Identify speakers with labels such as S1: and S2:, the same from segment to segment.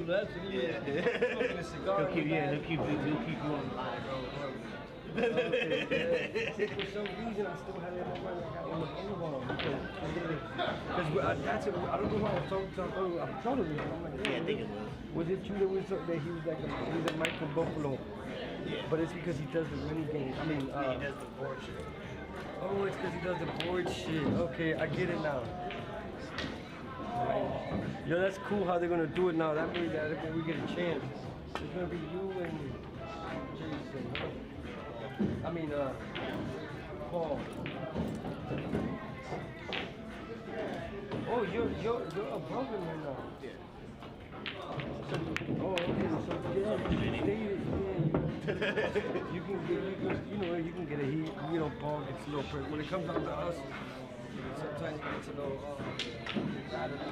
S1: 2 laps.
S2: Yeah.
S1: Smoking a cigar.
S2: He'll keep you on the line, bro.
S1: Okay, for some reason, I still had it on my interval because that's it. I don't know why I told him. I told him. I'm like,
S2: yeah, I think it was.
S1: Was it true that he was like a Michael Voelkl?
S2: Yeah.
S1: But it's because he does the running game. I mean,
S2: he does the board shit.
S1: Oh, it's because he does the board shit. Okay, I get it now. Right. Yo, that's cool how they're gonna do it now. That means that when we get a chance, it's gonna be you and Jason. Huh? I mean, Paul. Oh, you're above him right now.
S2: Yeah.
S1: So, okay. So you can get a heat. You know, Paul gets a little pressure. When it comes down to us, sometimes he gets a little. I don't know.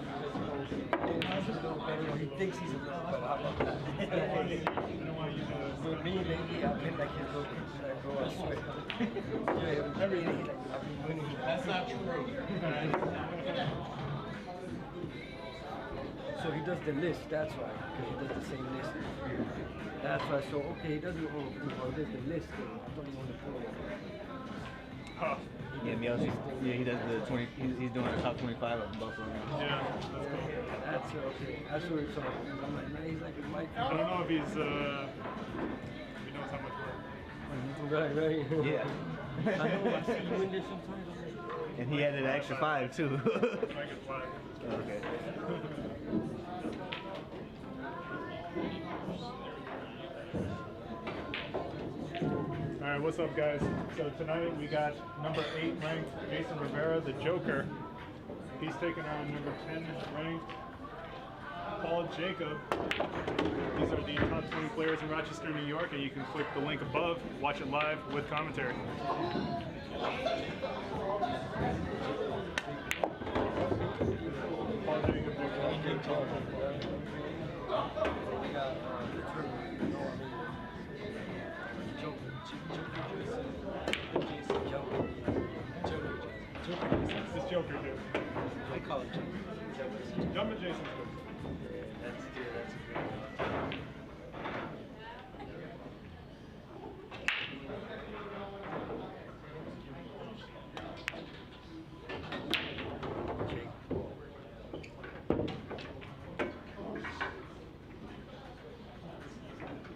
S1: He's a little better. He thinks he's a little better. How about that? For me, lately, I've been like his little kryptonite, bro. I swear. Yeah, I've been winning.
S3: That's not true.
S1: So he does the list, that's why. Because he does the same list. That's why. So, okay, he doesn't own a pool, he does the list. I don't even want to pull it.
S2: Huh. Yeah, he does the 20. He's doing the top 25 of Buffalo now.
S3: Yeah, that's cool.
S1: That's okay. That's what it's about. I'm like, man, he's like a Mike.
S3: I don't know if he knows how much work.
S1: Right.
S2: Yeah.
S1: I know. I see you in there sometimes.
S2: And he added an extra 5 too.
S3: Like a flag.
S2: Okay.
S3: All right, what's up, guys? So tonight we got number 8 ranked Jason Rivera, the Joker. He's taking on number 10 ranked Paul Jacob. These are the top 20 players in Rochester, New York, and you can click the link above, watch it live with commentary. Paul Jacob, the This Joker, dude.
S1: I call it Joker.
S3: Jumping Jason's good.
S1: Yeah, that's a good one.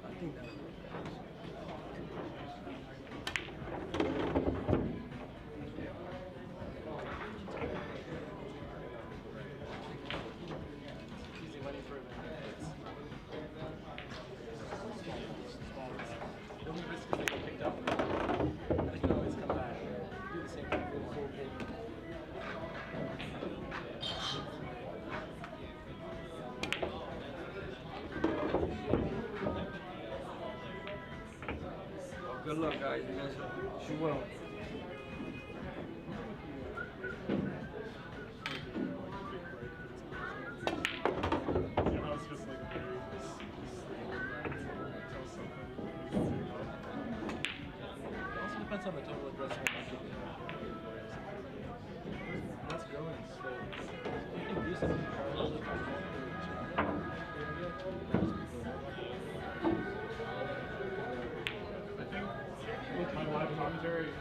S1: I think that good luck, guys. You guys shoot well.
S3: It's just like a very tell something.
S4: It also depends on the total addressable market. That's growing slowly. You can do something parallel.
S3: With my live commentary is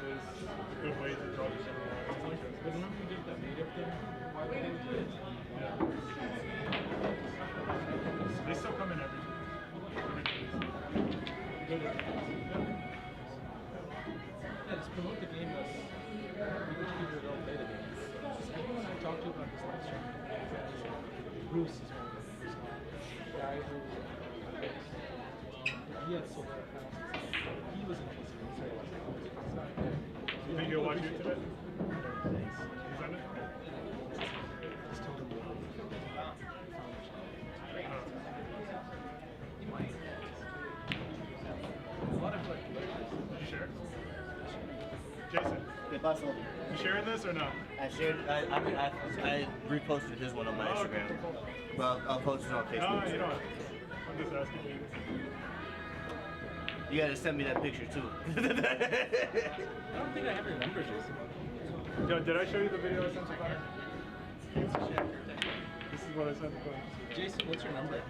S3: a good way to talk to someone.
S4: But remember you did that native thing? Why would they do it?
S3: Yeah. They still come in every
S4: Yeah, just promote the game as which people don't play the game. Everyone I talked to about this last stream, Bruce is one of them. The guy who he had so fast. He was interested in saying,
S3: You think you'll watch it today? Is that it?
S4: just told him he might. A lot of like
S3: Did you share? Jason,
S2: ¿Qué pasó?
S3: you sharing this or no?
S2: I shared. I reposted his one on my Instagram. Well, I'll post it on Facebook.
S3: No, you don't. I'm just asking you.
S2: You gotta send me that picture too.
S4: I don't think I have your number, Jason.
S3: Yo, did I show you the video I sent to Connor? This is what I sent to Connor.
S4: Jason, what's your number?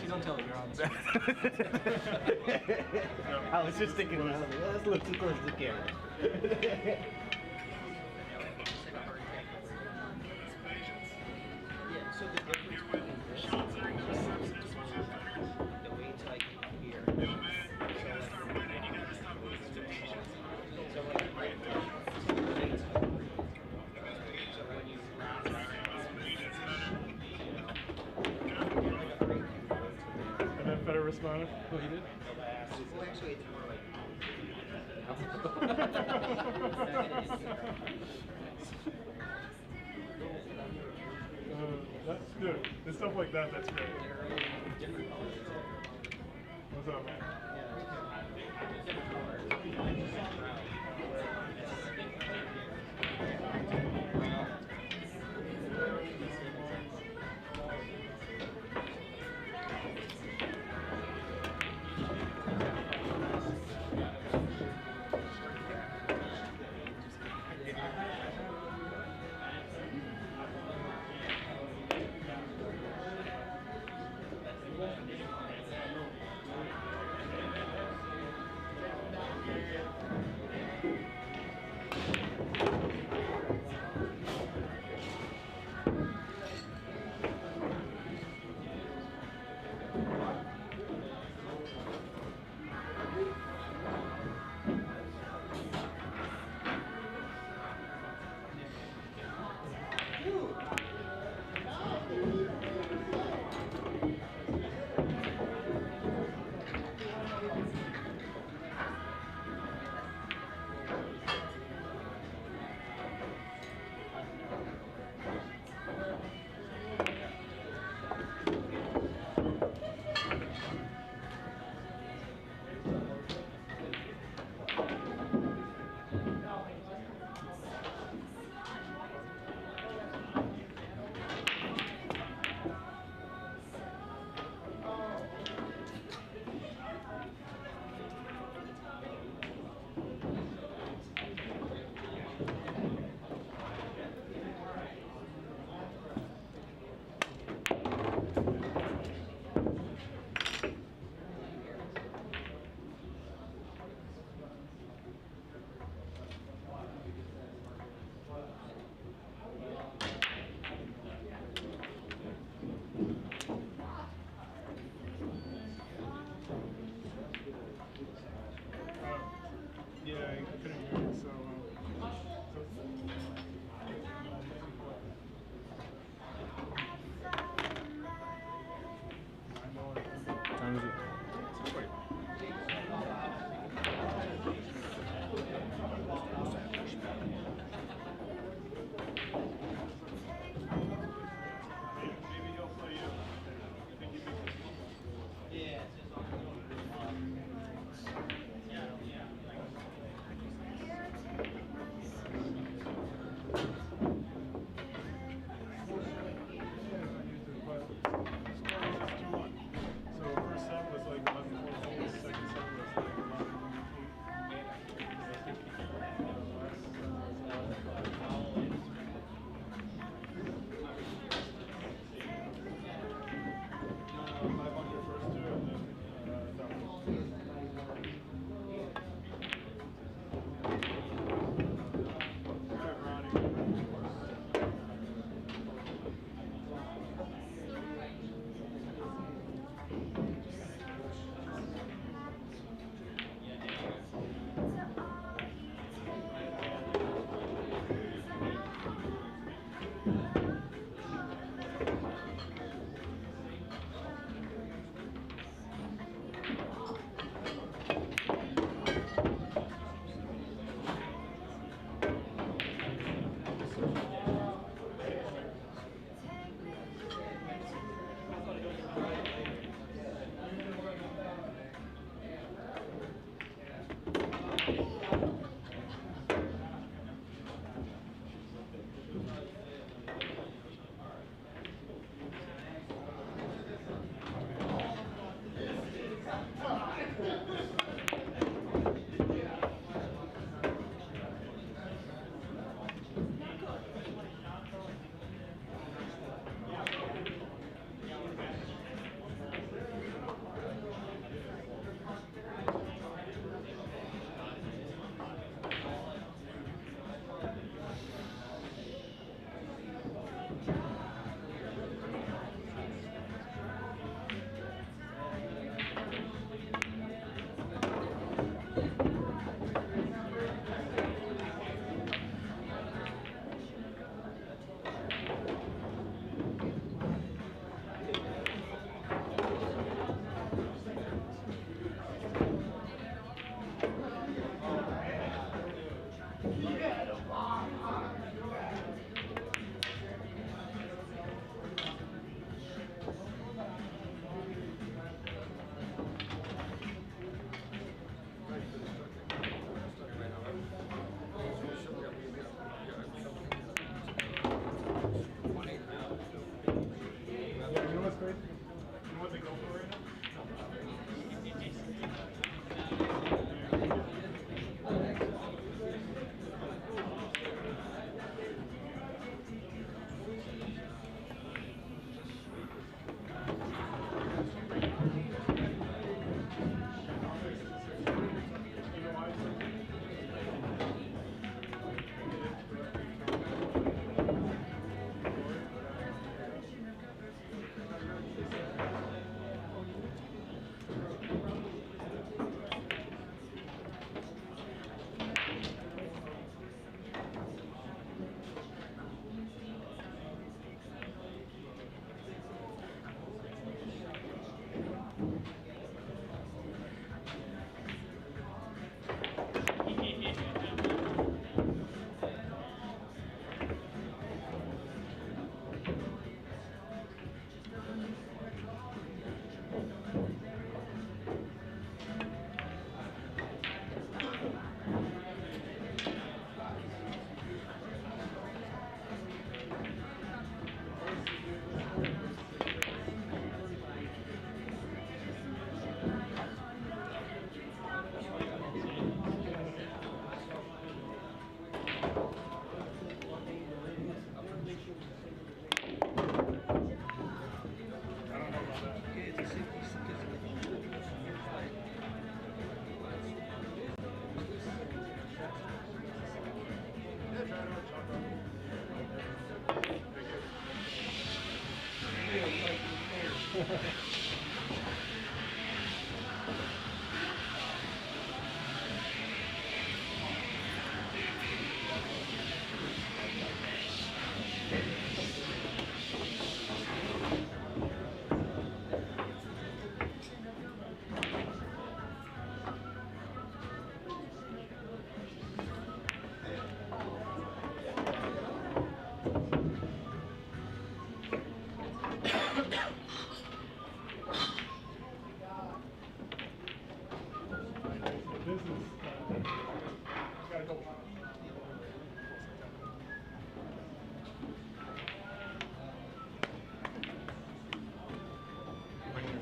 S4: Actually, don't tell him. You're honest.
S2: I was just thinking, I was like, let's look too close to the camera.
S5: Yeah, so the difference between this and the weight's like here.
S3: And then Federer responded.
S4: Oh, he did?
S5: Well, actually, it's more like.
S3: That's good. And stuff like that, that's great. What's up, man?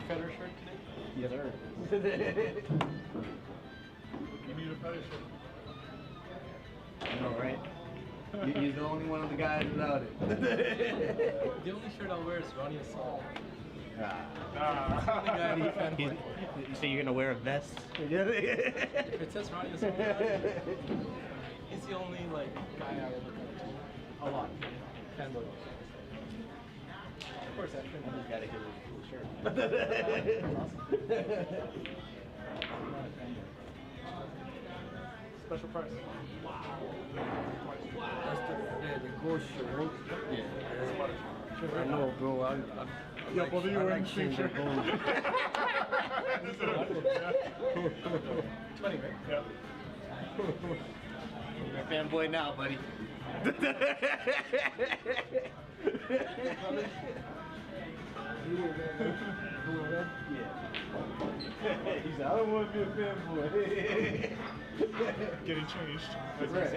S4: Feather shirt today?
S2: Yes, sir.
S3: You need a feather shirt.
S2: I know, right? You're the only one of the guys without it.
S4: The only shirt I'll wear is Ronnie Assault.
S2: So you're gonna wear a vest?
S4: If it says Ronnie Assault, he's the only like guy I would look up to a lot. Fanboy. Of course, I think
S2: You gotta get a cool shirt.
S3: Special price.
S1: That's the ghost shirt, right?
S2: Yeah.
S1: I know, bro. I
S3: Yeah, both of you
S1: I
S3: wearing
S1: like
S3: the same
S1: Shane
S3: shirt.
S1: Bone.
S4: 20, right?
S3: Yeah.
S2: You're a fanboy now, buddy.
S1: You were there, right? You were there?
S2: Yeah. He said, I don't want to be a fanboy.
S3: Getting changed.
S2: Right.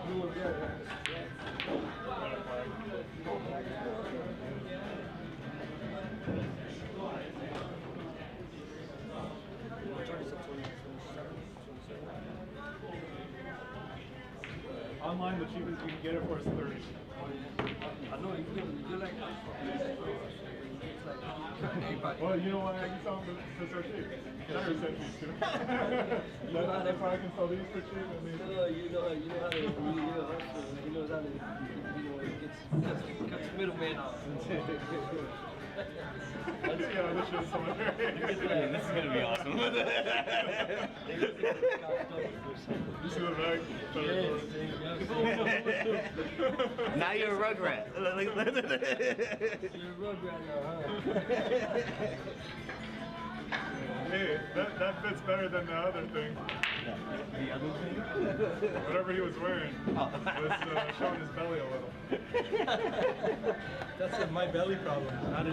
S1: You were there, right?
S3: Online, the cheapest you can get it for is 30.
S1: I know you like that. It's like everybody.
S3: Well, you know why I can sell them for so cheap? Canarvis sent these too. That's why I can sell these for cheap. And these.
S1: You know how to cuts middleman out.
S3: Let's see how this shit's somewhere.
S2: This is gonna be awesome.
S3: You see the bag?
S2: Now you're a rugrat.
S1: You're a rugrat now, huh?
S3: Hey, that fits better than the other thing.
S2: The other thing?
S3: Whatever he was wearing was showing his belly a little.
S4: That's my belly problem. Not
S1: You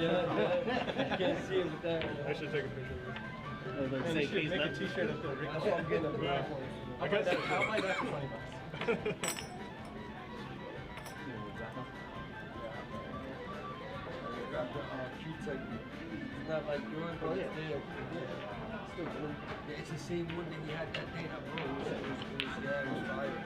S1: can't see it with that.
S3: I should take a picture of this.
S4: And you should make a t-shirt of the
S1: That's why I'm getting a black one.
S4: I'll buy that for $20.
S1: It's not like yours, but it's there. Still good. Yeah, it's the same one that he had that day, bro. It was fire.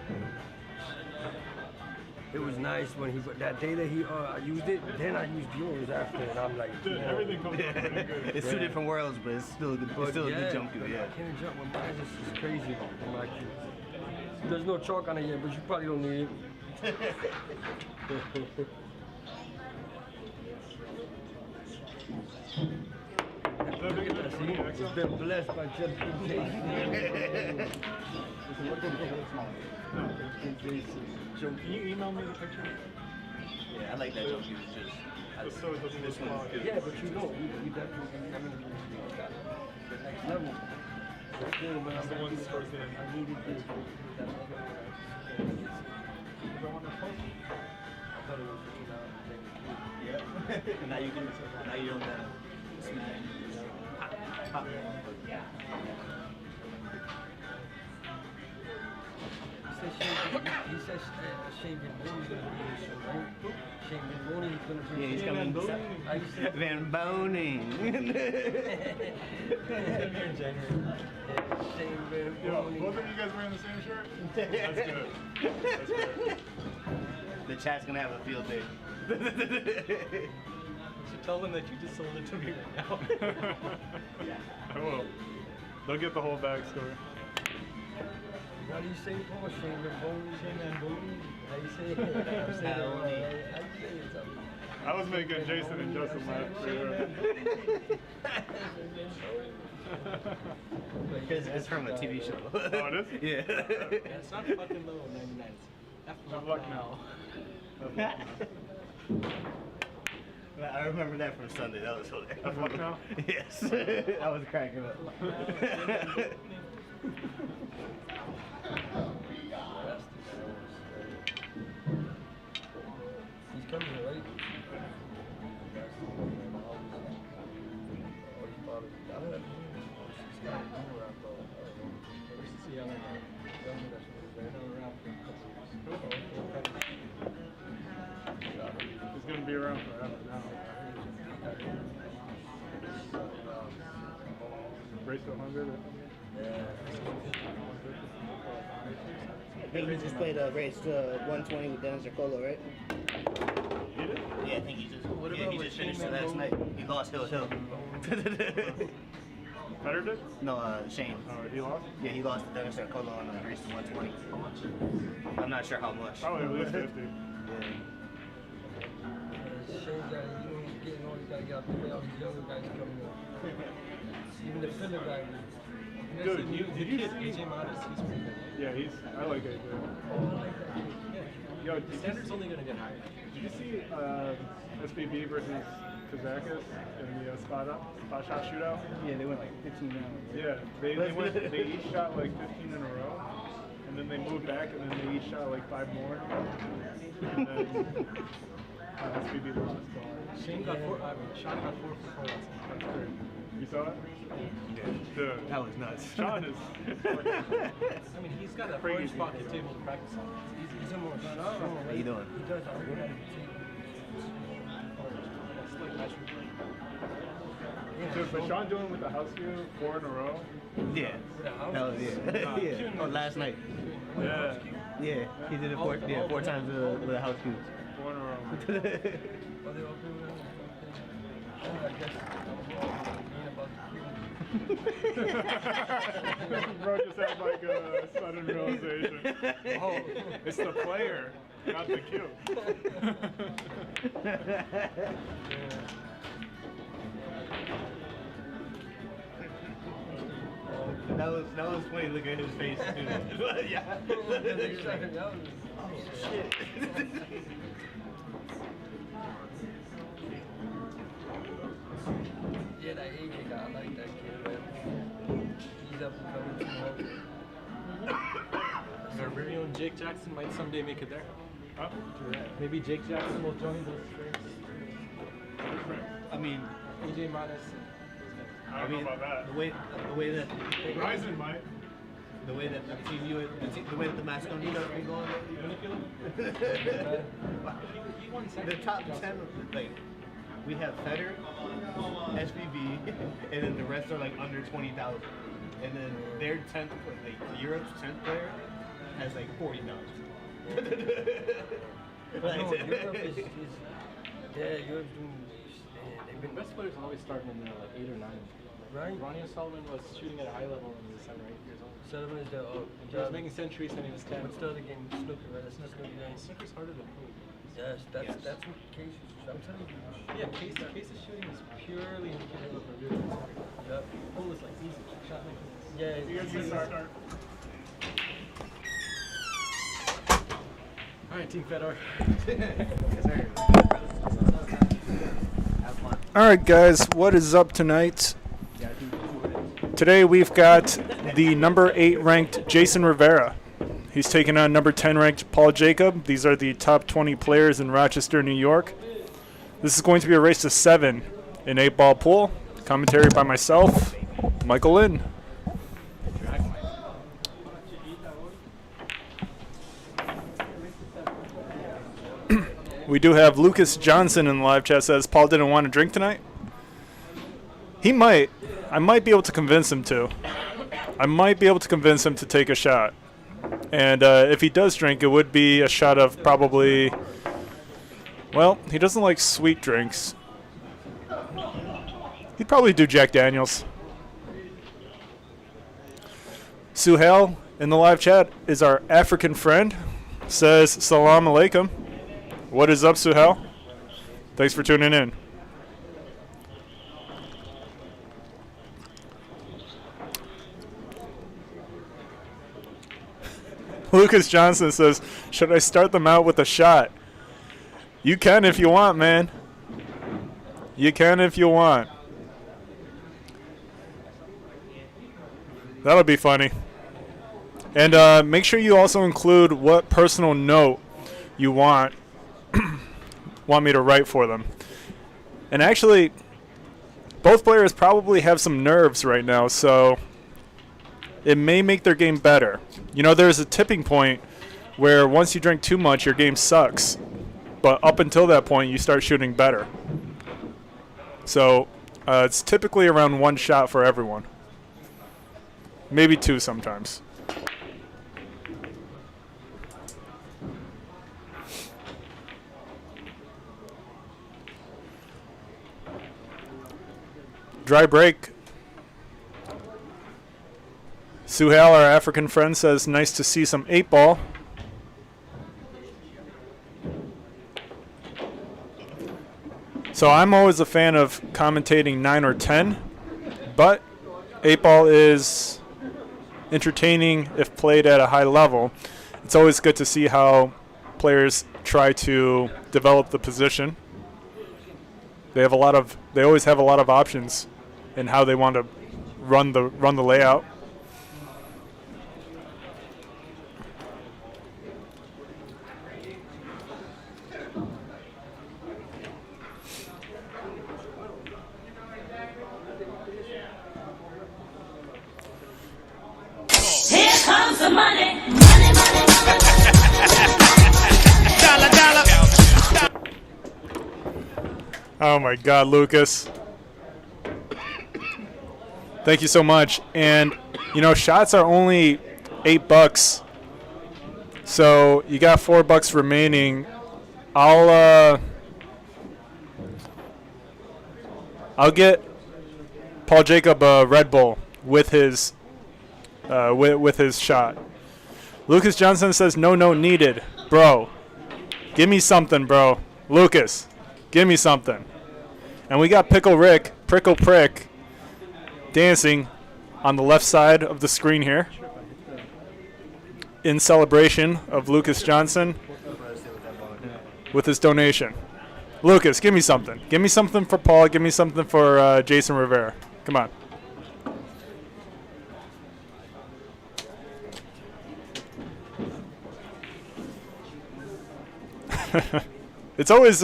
S1: It was nice when he that day that he used it. Then I used yours after, and I'm like,
S3: Dude, everything comes out pretty good.
S2: It's two different worlds, but it's still a good jump to it, yeah.
S1: I can't jump with mine. This is crazy. Like, there's no chalk on it yet, but you probably don't need it. Look at that, see? It's been blessed by just
S3: Can you email me the picture?
S2: Yeah, I like that jump. It's just
S3: Just so it doesn't
S2: this
S3: look
S2: one's
S3: small.
S2: good.
S1: Yeah, but you know, we definitely, I mean, the next level. That's good, but
S3: That's the one that starts in.
S1: I needed this. I thought it was
S2: Yeah. Now you can. Now you don't have.
S1: He says Shane Van Boney's going to be here soon, right? Shane Van Boney is going to be
S2: Yeah, he's coming.
S1: I used to
S2: Van Boning.
S4: Here in January.
S1: Shane Van
S3: Yo,
S1: Boney.
S3: both of you guys wearing the same shirt? That's good. That's good.
S2: The chat's gonna have a field day.
S4: should tell them that you just sold it to me right now.
S3: I will. They'll get the whole backstory.
S1: How do you say Paul? Shane and Boone? How you say it? I'm saying it wrong, right? How you say it?
S3: I was making Jason and Justin laugh for sure.
S2: Because it's from a TV show.
S3: Oh, it is?
S2: Yeah.
S4: It's not fucking low 99. It's
S3: Good luck now.
S2: I remember that from Sunday. That was hilarious.
S3: Good luck now?
S2: Yes. I was cracking up.
S1: He's coming here, right?
S3: He's going to be around forever now. Race to 100 or something?
S6: I think he just played a race 120 with Dennis Ercolo, right?
S3: He did?
S2: Yeah, I think he just,
S4: What
S2: yeah,
S4: about
S2: he
S4: with
S2: just finished
S4: Shane
S2: it last
S4: Van
S2: night. He lost Hill.
S3: Better did?
S2: No, Shane.
S3: Oh, he lost?
S2: Yeah, he lost to Dennis Ercolo on the race to 120.
S4: How much?
S2: I'm not sure how much.
S3: Probably at least 50.
S2: Yeah.
S1: Shane got, you know, he's getting old. He's got to get out the way. All these younger guys coming up. Even the filler guy.
S3: Dude,
S4: Did you
S3: see?
S4: AJ Modest? He's pretty good.
S3: Yeah, I like AJ.
S1: Oh, I like that kid.
S3: Yo,
S4: The standard's only going to get higher.
S3: did you see SBB versus Kazakis in the spot shot shootout?
S6: Yeah, they went like 15 rounds.
S3: Yeah, they each shot like 15 in a row, and then they moved back, and then they each shot like 5 more, and then SBB lost.
S4: Shane got Sean got 4 for 4 last night.
S3: That's great. You saw it? Dude,
S2: That was nuts.
S3: Sean is.
S4: I mean, he's got a
S3: Crazy.
S4: orange pocket table to practice on. It's easy.
S1: He's a more strong.
S2: How you doing?
S1: He does already.
S4: It's like match replay.
S3: Dude, but Sean doing with the house view 4 in a row.
S2: Yeah. Hell yeah. Yeah. Oh, last night.
S3: Yeah,
S2: Yeah, he did it 4 times with the house cubes.
S3: 4 in a row.
S1: Are they all good with that? I guess I'm wrong. About
S3: Bro just had like a sudden realization. Oh, it's the player, not the cube.
S2: That was funny. Look at his face too. Yeah.
S1: Oh, shit. Yeah, that AJ guy, I like that kid, man. He's up and coming too much.
S4: Our very own Jake Jackson might someday make it there.
S3: Huh?
S4: Maybe Jake Jackson will join those strings.
S2: I mean,
S4: AJ Modest.
S3: I don't know about that.
S2: the way that
S3: Ryzen might.
S2: the way that the TV, the way that the Macedonian has been going
S4: He won second.
S2: the top 10, like, we have Federer, SBB, and then the rest are like under 20,000. And then their 10th, like Europe's 10th player, has like 40,000.
S1: No, Europe is yeah, Europe's doing, they've been,
S4: Best players always starting in there like 8 or 9.
S1: right?
S4: Ronnie O'Sullivan was shooting at a high level when he was 7 or 8 years old.
S1: Sullivan is the,
S4: He was making centuries when he was 10.
S1: what's the other game? Snooker, right? That's not snooker, right?
S4: Snooker's harder than pool.
S1: Yes, that's
S2: Yes.
S1: that's what Casey. I'm telling you.
S4: Yeah, Case's shooting is purely indicative of a really good snooker.
S1: Yep.
S4: Pool is like easy. Shot making is
S1: Yeah,
S3: You guys can start.
S4: All right, Team Fedor.
S7: All right, guys, what is up tonight? Today we've got the number 8 ranked Jason Rivera. He's taking on number 10 ranked Paul Jacob. These are the top 20 players in Rochester, New York. This is going to be a race to 7 in 8-ball pool. Commentary by myself, Michael Lynn. We do have Lucas Johnson in the live chat. Says Paul didn't want to drink tonight. He might. I might be able to convince him to. I might be able to convince him to take a shot. And if he does drink, it would be a shot of probably... Well, he doesn't like sweet drinks. He'd probably do Jack Daniels. Suhail in the live chat is our African friend. Says, Salam alaikum. What is up, Suhail? Thanks for tuning in. Lucas Johnson says, should I start them out with a shot? You can if you want, man. You can if you want. That'll be funny. And make sure you also include what personal note you want me to write for them. And actually, both players probably have some nerves right now, so it may make their game better. You know, there's a tipping point where once you drink too much, your game sucks. But up until that point, you start shooting better. So it's typically around one shot for everyone. Maybe two sometimes. Dry break. Suhail, our African friend, says, nice to see some 8-ball. So I'm always a fan of commentating 9 or 10, but 8-ball is entertaining if played at a high level. It's always good to see how players try to develop the position. They always have a lot of options in how they want to run the layout.
S8: Here comes the money, money, money, money. Dollar, dollar.
S7: Oh my God, Lucas. Thank you so much. And, you know, shots are only $8. So you got $4 remaining. I'll get Paul Jacob a Red Bull with his shot. Lucas Johnson says, no needed. Bro, give me something, bro. Lucas, give me something. And we got Prickle Prick, dancing on the left side of the screen here in celebration of Lucas Johnson with his donation. Lucas, give me something. Give me something for Paul. Give me something for Jason Rivera. Come on. It's always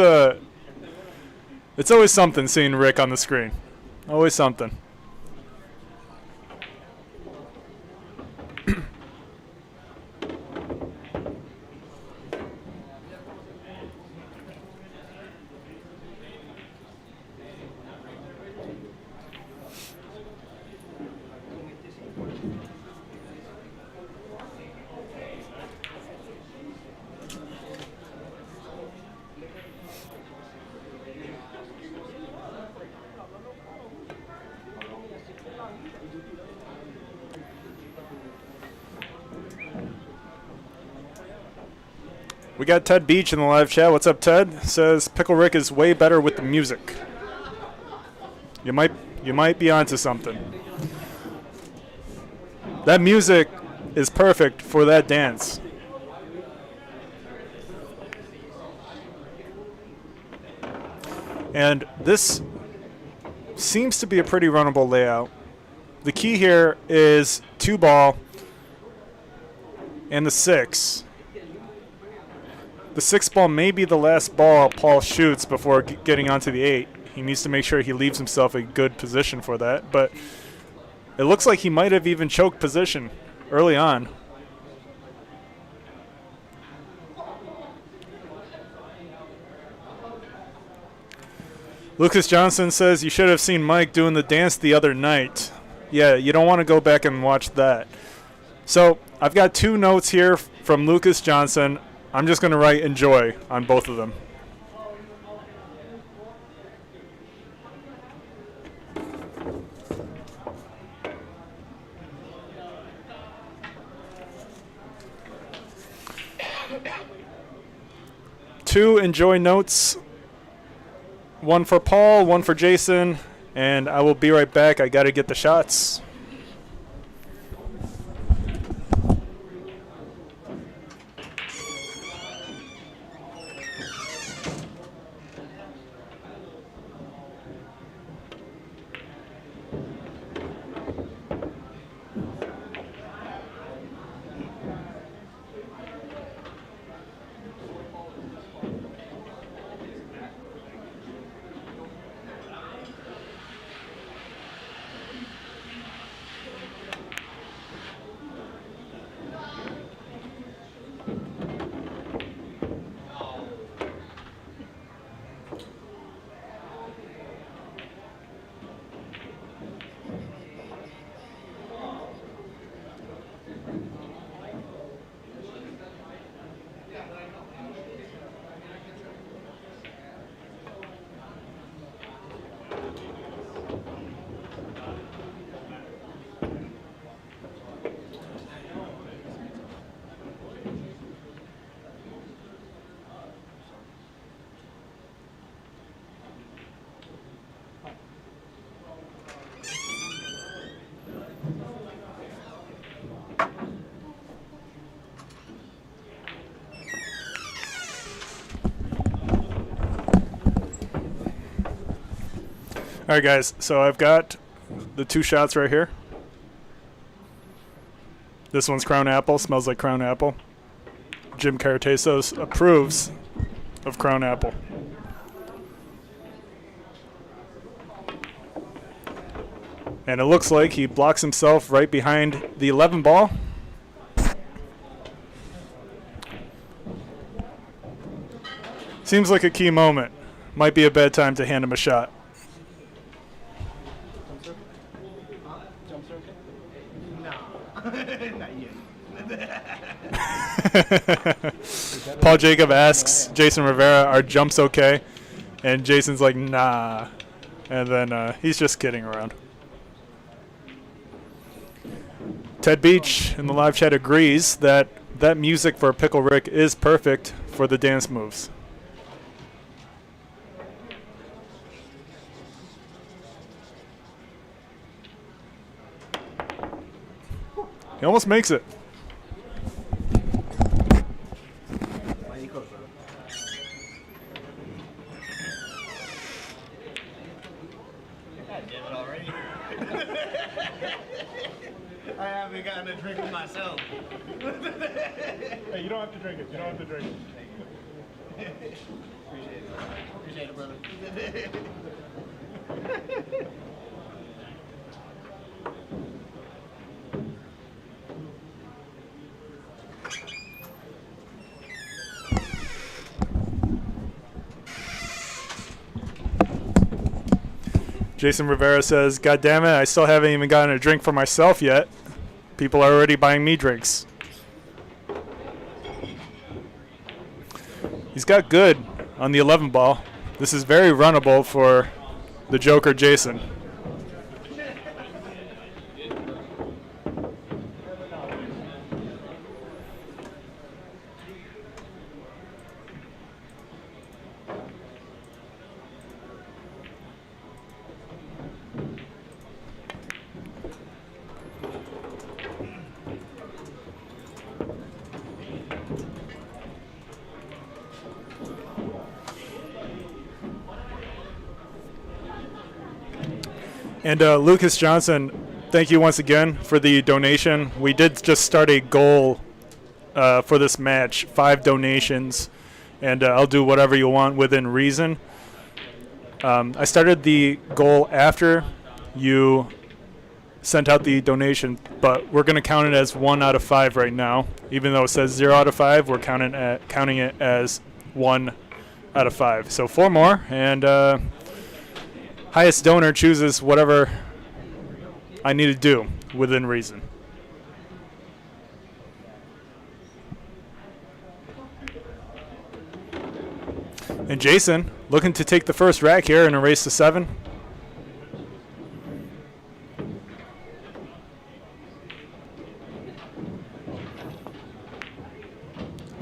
S7: something seeing Rick on the screen. Always something. We got Ted Beach in the live chat. What's up, Ted? Says Pickle Rick is way better with the music. You might be onto something. That music is perfect for that dance. And this seems to be a pretty runnable layout. The key here is 2-ball and the 6. The 6-ball may be the last ball Paul shoots before getting onto the 8. He needs to make sure he leaves himself a good position for that. But it looks like he might have even choked position early on. Lucas Johnson says, you should have seen Mike doing the dance the other night. Yeah, you don't want to go back and watch that. So I've got 2 notes here from Lucas Johnson. I'm just going to write enjoy on both of them. 2 enjoy notes. 1 for Paul, 1 for Jason, and I will be right back. I got to get the shots. All right, guys, so I've got the 2 shots right here. This one's Crown Apple, smells like Crown Apple. Jim Cartesos approves of Crown Apple. And it looks like he blocks himself right behind the 11 ball. Seems like a key moment. Might be a bad time to hand him a shot. Paul Jacob asks Jason Rivera, are jumps okay? And Jason's like, nah. And then he's just kidding around. Ted Beach in the live chat agrees that that music for Pickle Rick is perfect for the dance moves. He almost makes it.
S2: God damn it already. I haven't gotten a drink with myself.
S3: Hey, you don't have to drink it. You don't have to drink it.
S2: Appreciate it, brother.
S7: Jason Rivera says, God damn it, I still haven't even gotten a drink for myself yet. People are already buying me drinks. He's got good on the 11 ball. This is very runnable for the Joker, Jason. And Lucas Johnson, thank you once again for the donation. We did just start a goal for this match, 5 donations, and I'll do whatever you want within reason. I started the goal after you sent out the donation, but we're going to count it as 1 out of 5 right now. Even though it says 0 out of 5, we're counting it as 1 out of 5. So 4 more, and highest donor chooses whatever I need to do within reason. And Jason looking to take the first rack here in a race to 7.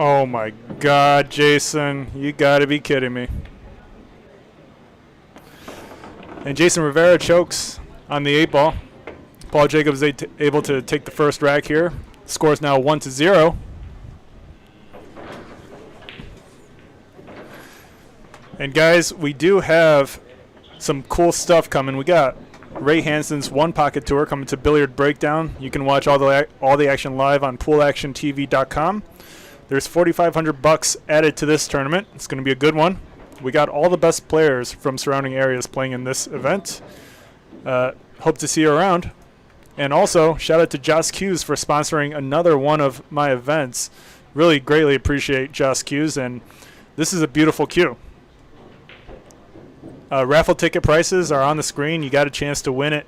S7: Oh my God, Jason. You gotta be kidding me. And Jason Rivera chokes on the 8 ball. Paul Jacobs able to take the first rack here. Score is now 1-0. And guys, we do have some cool stuff coming. We got Ray Hansen's One Pocket Tour coming to Billiard Breakdown. You can watch all the action live on poolactiontv.com. There's $4,500 added to this tournament. It's going to be a good one. We got all the best players from surrounding areas playing in this event. Hope to see you around. And also, shout out to Joss Hughes for sponsoring another one of my events. Really greatly appreciate Joss Hughes, and this is a beautiful cue. Raffle ticket prices are on the screen. You got a chance to win it.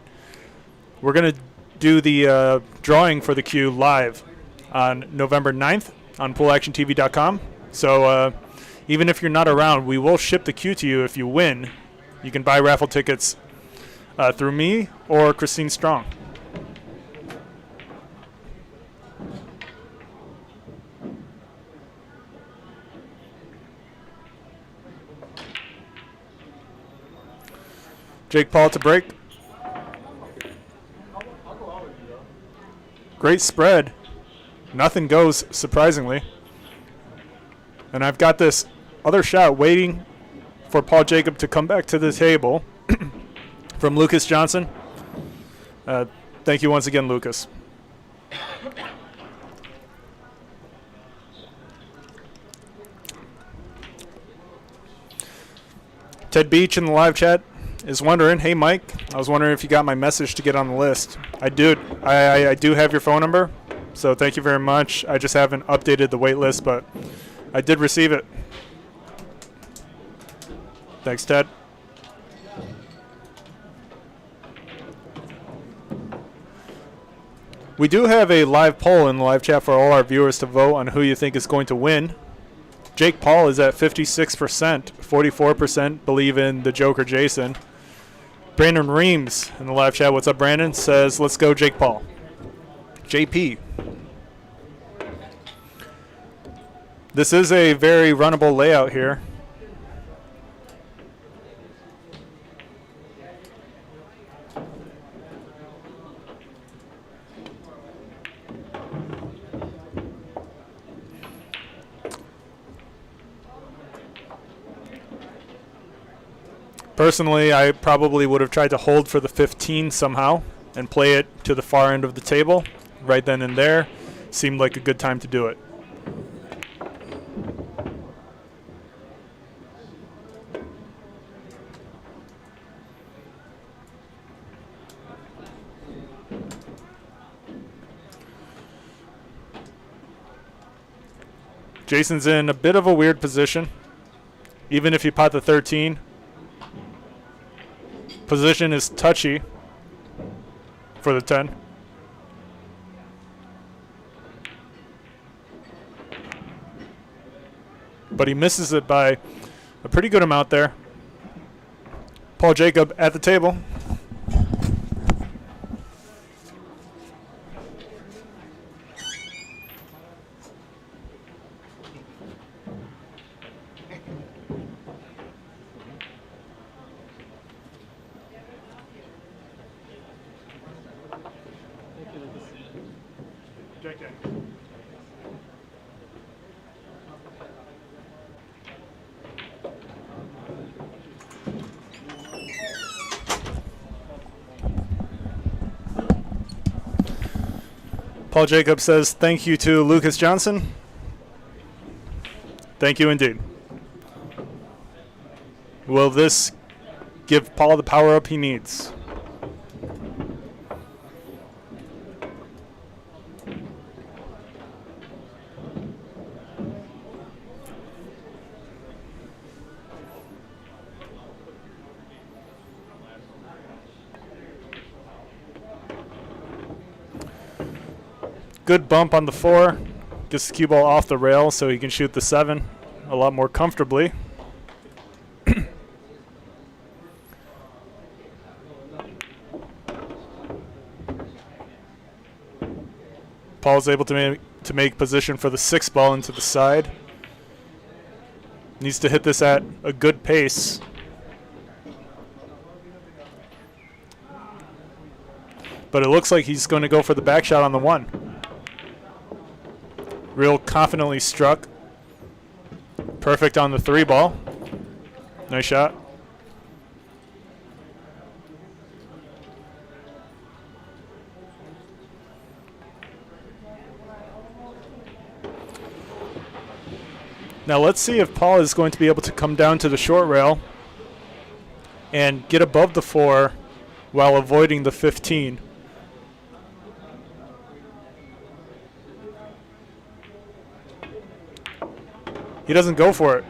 S7: We're going to do the drawing for the cue live on November 9th on poolactiontv.com. So even if you're not around, we will ship the cue to you if you win. You can buy raffle tickets through me or Christine Strong. Jake Paul to break. Great spread. Nothing goes, surprisingly. And I've got this other shot waiting for Paul Jacob to come back to the table from Lucas Johnson. Thank you once again, Lucas. Ted Beach in the live chat is wondering, hey Mike, I was wondering if you got my message to get on the list. I do. I do have your phone number, so thank you very much. I just haven't updated the wait list, but I did receive it. Thanks, Ted. We do have a live poll in the live chat for all our viewers to vote on who you think is going to win. Jake Paul is at 56%. 44% believe in the Joker Jason. Brandon Reams in the live chat, what's up, Brandon? Says, let's go, Jake Paul. JP. This is a very runnable layout here. Personally, I probably would have tried to hold for the 15 somehow and play it to the far end of the table right then and there. Seemed like a good time to do it. Jason's in a bit of a weird position. Even if you pot the 13, position is touchy for the 10. But he misses it by a pretty good amount there. Paul Jacob at the table. Paul Jacob says, thank you to Lucas Johnson. Thank you indeed. Will this give Paul the power up he needs? Good bump on the 4. Gets the cue ball off the rail so he can shoot the 7 a lot more comfortably. Paul's able to to make position for the 6 ball into the side. Needs to hit this at a good pace. But it looks like he's going to go for the back shot on the 1. Real confidently struck. Perfect on the 3 ball. Nice shot. Now let's see if Paul is going to be able to come down to the short rail and get above the 4 while avoiding the 15. He doesn't go for it.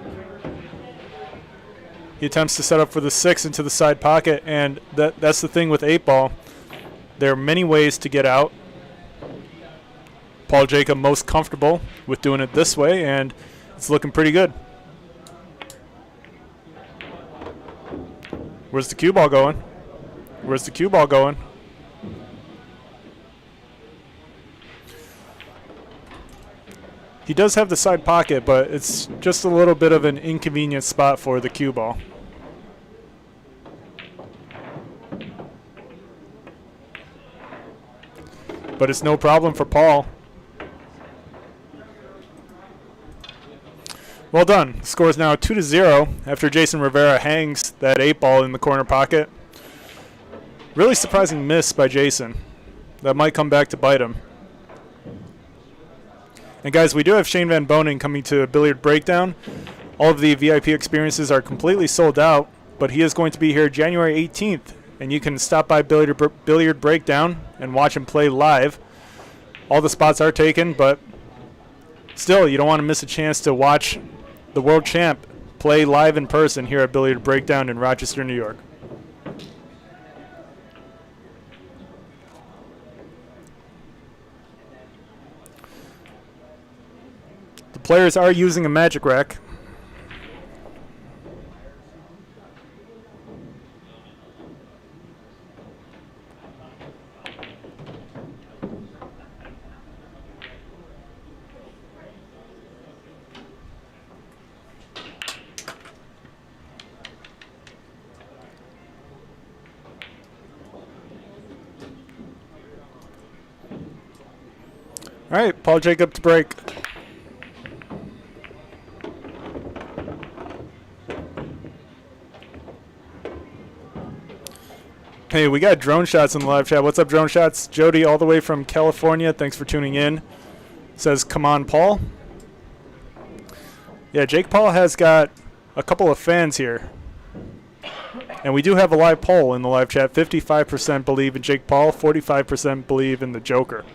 S7: He attempts to set up for the 6 into the side pocket, and that's the thing with 8 ball. There are many ways to get out. Paul Jacob most comfortable with doing it this way, and it's looking pretty good. Where's the cue ball going? Where's the cue ball going? He does have the side pocket, but it's just a little bit of an inconvenient spot for the cue ball. But it's no problem for Paul. Well done. Score is now 2-0 after Jason Rivera hangs that 8 ball in the corner pocket. Really surprising miss by Jason. That might come back to bite him. And guys, we do have Shane Van Boning coming to a Billiard Breakdown. All of the VIP experiences are completely sold out, but he is going to be here January 18th, and you can stop by Billiard Breakdown and watch him play live. All the spots are taken, but still, you don't want to miss a chance to watch the world champ play live in person here at Billiard Breakdown in Rochester, New York. The players are using a magic rack. All right, Paul Jacob to break. Hey, we got drone shots in the live chat. What's up, drone shots? Jody, all the way from California. Thanks for tuning in. Says, come on, Paul. Yeah, Jake Paul has got a couple of fans here. And we do have a live poll in the live chat. 55% believe in Jake Paul, 45% believe in the Joker.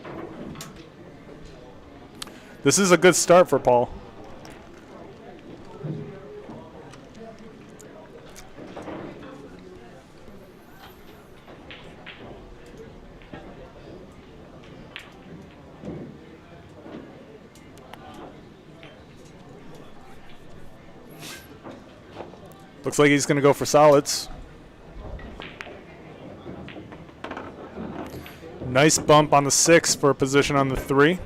S7: This is a good start for Paul. Looks like he's going to go for solids. Nice bump on the 6 for a position on the 3.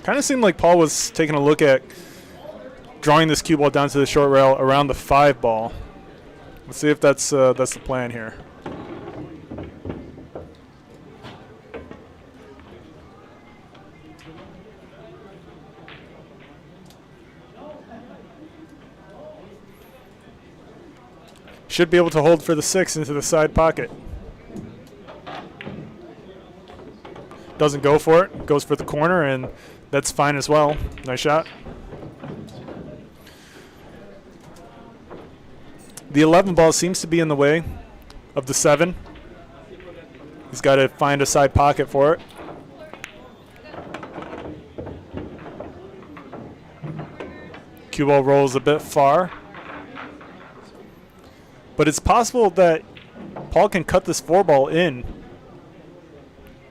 S7: Kind of seemed like Paul was taking a look at drawing this cue ball down to the short rail around the 5 ball. Let's see if that's the plan here. Should be able to hold for the 6 into the side pocket. Doesn't go for it, goes for the corner, and that's fine as well. Nice shot. The 11 ball seems to be in the way of the 7. He's got to find a side pocket for it. Cue ball rolls a bit far. But it's possible that Paul can cut this 4 ball in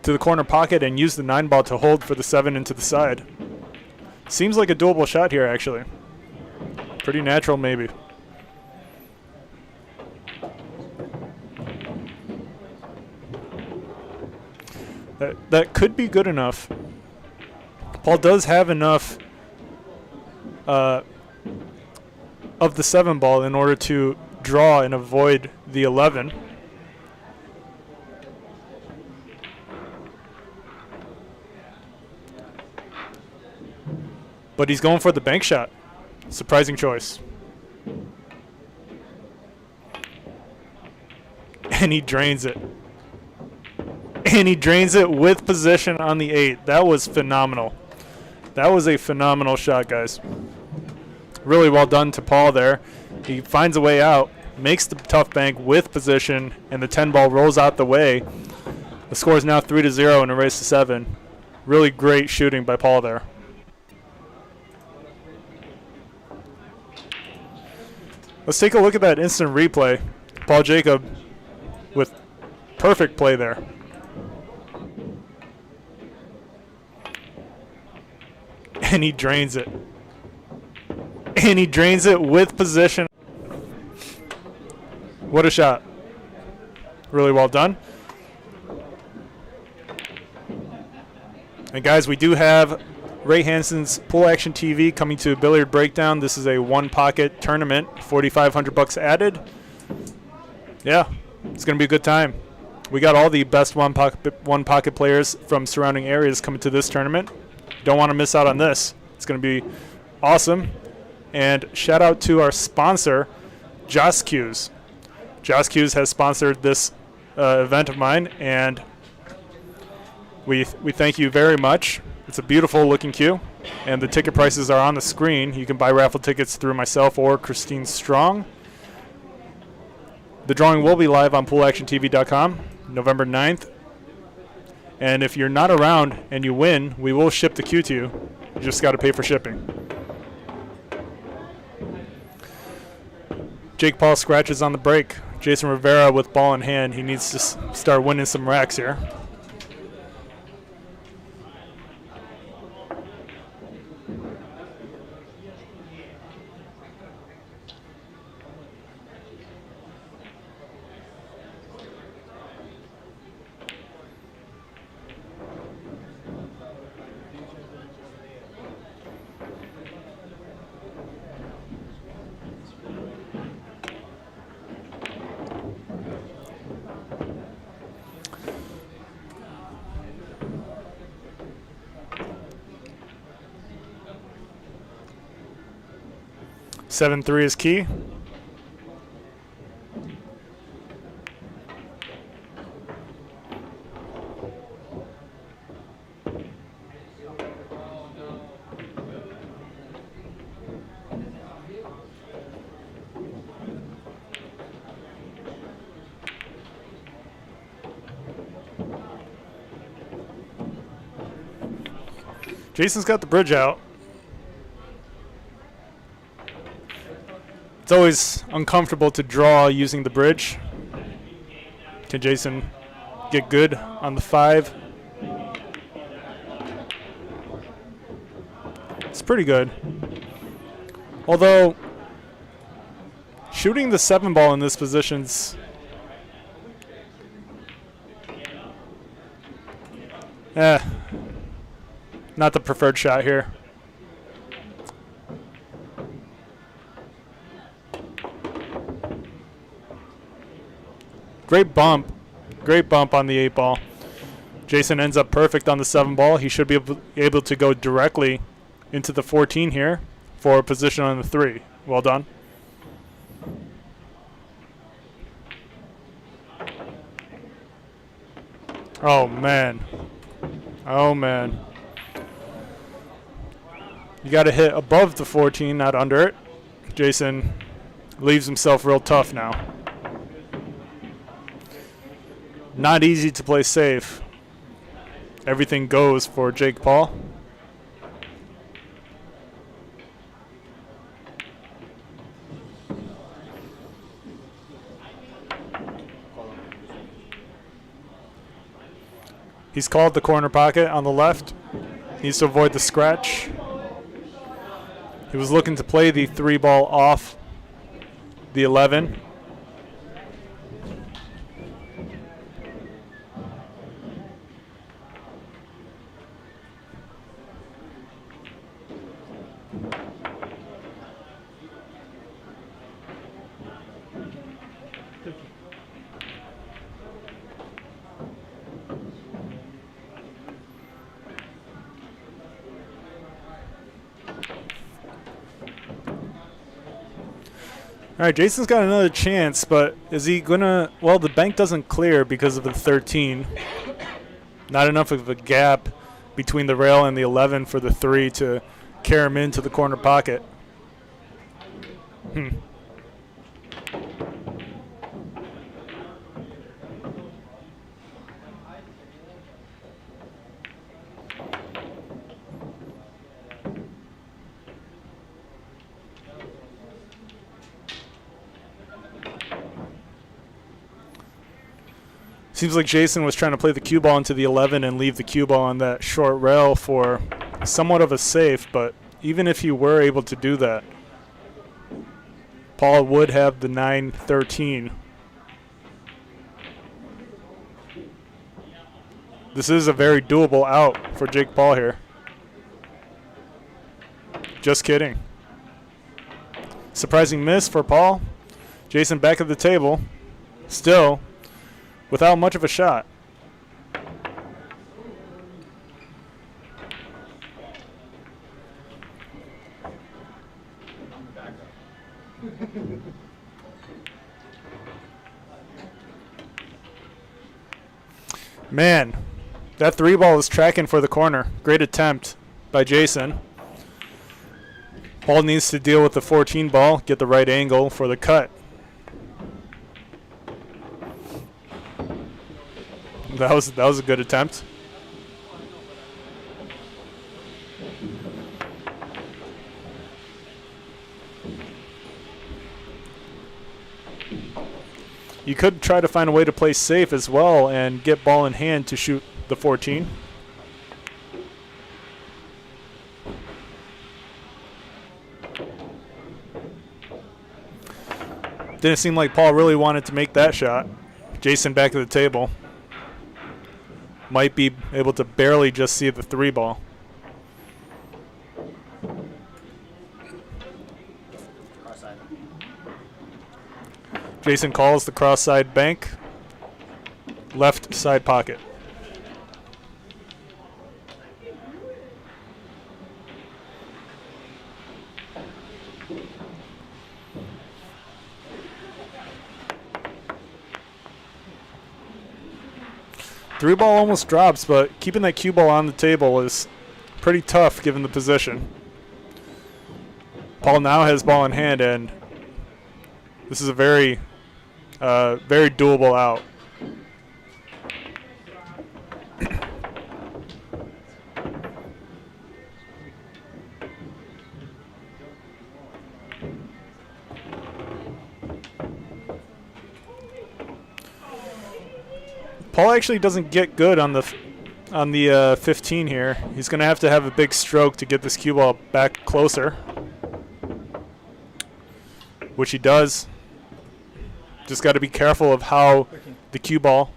S7: to the corner pocket and use the 9 ball to hold for the 7 into the side. Seems like a doable shot here, actually. Pretty natural, maybe. That could be good enough. Paul does have enough of the 7 ball in order to draw and avoid the 11. But he's going for the bank shot. Surprising choice. And he drains it. And he drains it with position on the 8. That was phenomenal. That was a phenomenal shot, guys. Really well done to Paul there. He finds a way out, makes the tough bank with position, and the 10 ball rolls out the way. The score is now 3-0 in a race to 7. Really great shooting by Paul there. Let's take a look at that instant replay. Paul Jacob with perfect play there. And he drains it. And he drains it with position. What a shot. Really well done. And guys, we do have Ray Hansen's Pool Action TV coming to Billiard Breakdown. This is a one-pocket tournament, $4,500 added. Yeah, it's going to be a good time. We got all the best one-pocket players from surrounding areas coming to this tournament. Don't want to miss out on this. It's going to be awesome. And shout out to our sponsor, Joss Q's. Joss Q's has sponsored this event of mine, and we thank you very much. It's a beautiful looking queue, and the ticket prices are on the screen. You can buy raffle tickets through myself or Christine Strong. The drawing will be live on poolactiontv.com November 9th. And if you're not around and you win, we will ship the queue to you. You just got to pay for shipping. Jake Paul scratches on the break. Jason Rivera with ball in hand. He needs to start winning some racks here. Seven three is key. Jason's got the bridge out. It's always uncomfortable to draw using the bridge. Can Jason get good on the 5? It's pretty good. Although, shooting the 7 ball in this position's not the preferred shot here. Great bump on the 8 ball. Jason ends up perfect on the 7 ball. He should be able to go directly into the 14 here for a position on the 3. Well done. Oh man. Oh man. You got to hit above the 14, not under it. Jason leaves himself real tough now. Not easy to play safe. Everything goes for Jake Paul. He's called the corner pocket on the left. Needs to avoid the scratch. He was looking to play the 3 ball off the 11. All right, Jason's got another chance, but is he going to... Well, the bank doesn't clear because of the 13. Not enough of a gap between the rail and the 11 for the 3 to carry him into the corner pocket. Seems like Jason was trying to play the cue ball into the 11 and leave the cue ball on that short rail for somewhat of a safe, but even if you were able to do that, Paul would have the 9-13. This is a very doable out for Jake Paul here. Just kidding. Surprising miss for Paul. Jason back at the table. Still without much of a shot. Man, that 3 ball is tracking for the corner. Great attempt by Jason. Paul needs to deal with the 14 ball, get the right angle for the cut. That was a good attempt. You could try to find a way to play safe as well and get ball in hand to shoot the 14. Didn't seem like Paul really wanted to make that shot. Jason back at the table. Might be able to barely just see the 3 ball. Jason calls the cross side bank. Left side pocket. Three ball almost drops, but keeping that cue ball on the table is pretty tough given the position. Paul now has ball in hand, and this is a very doable out. Paul actually doesn't get good on the 15 here. He's going to have a big stroke to get this cue ball back closer, which he does. Just got to be careful of how the cue ball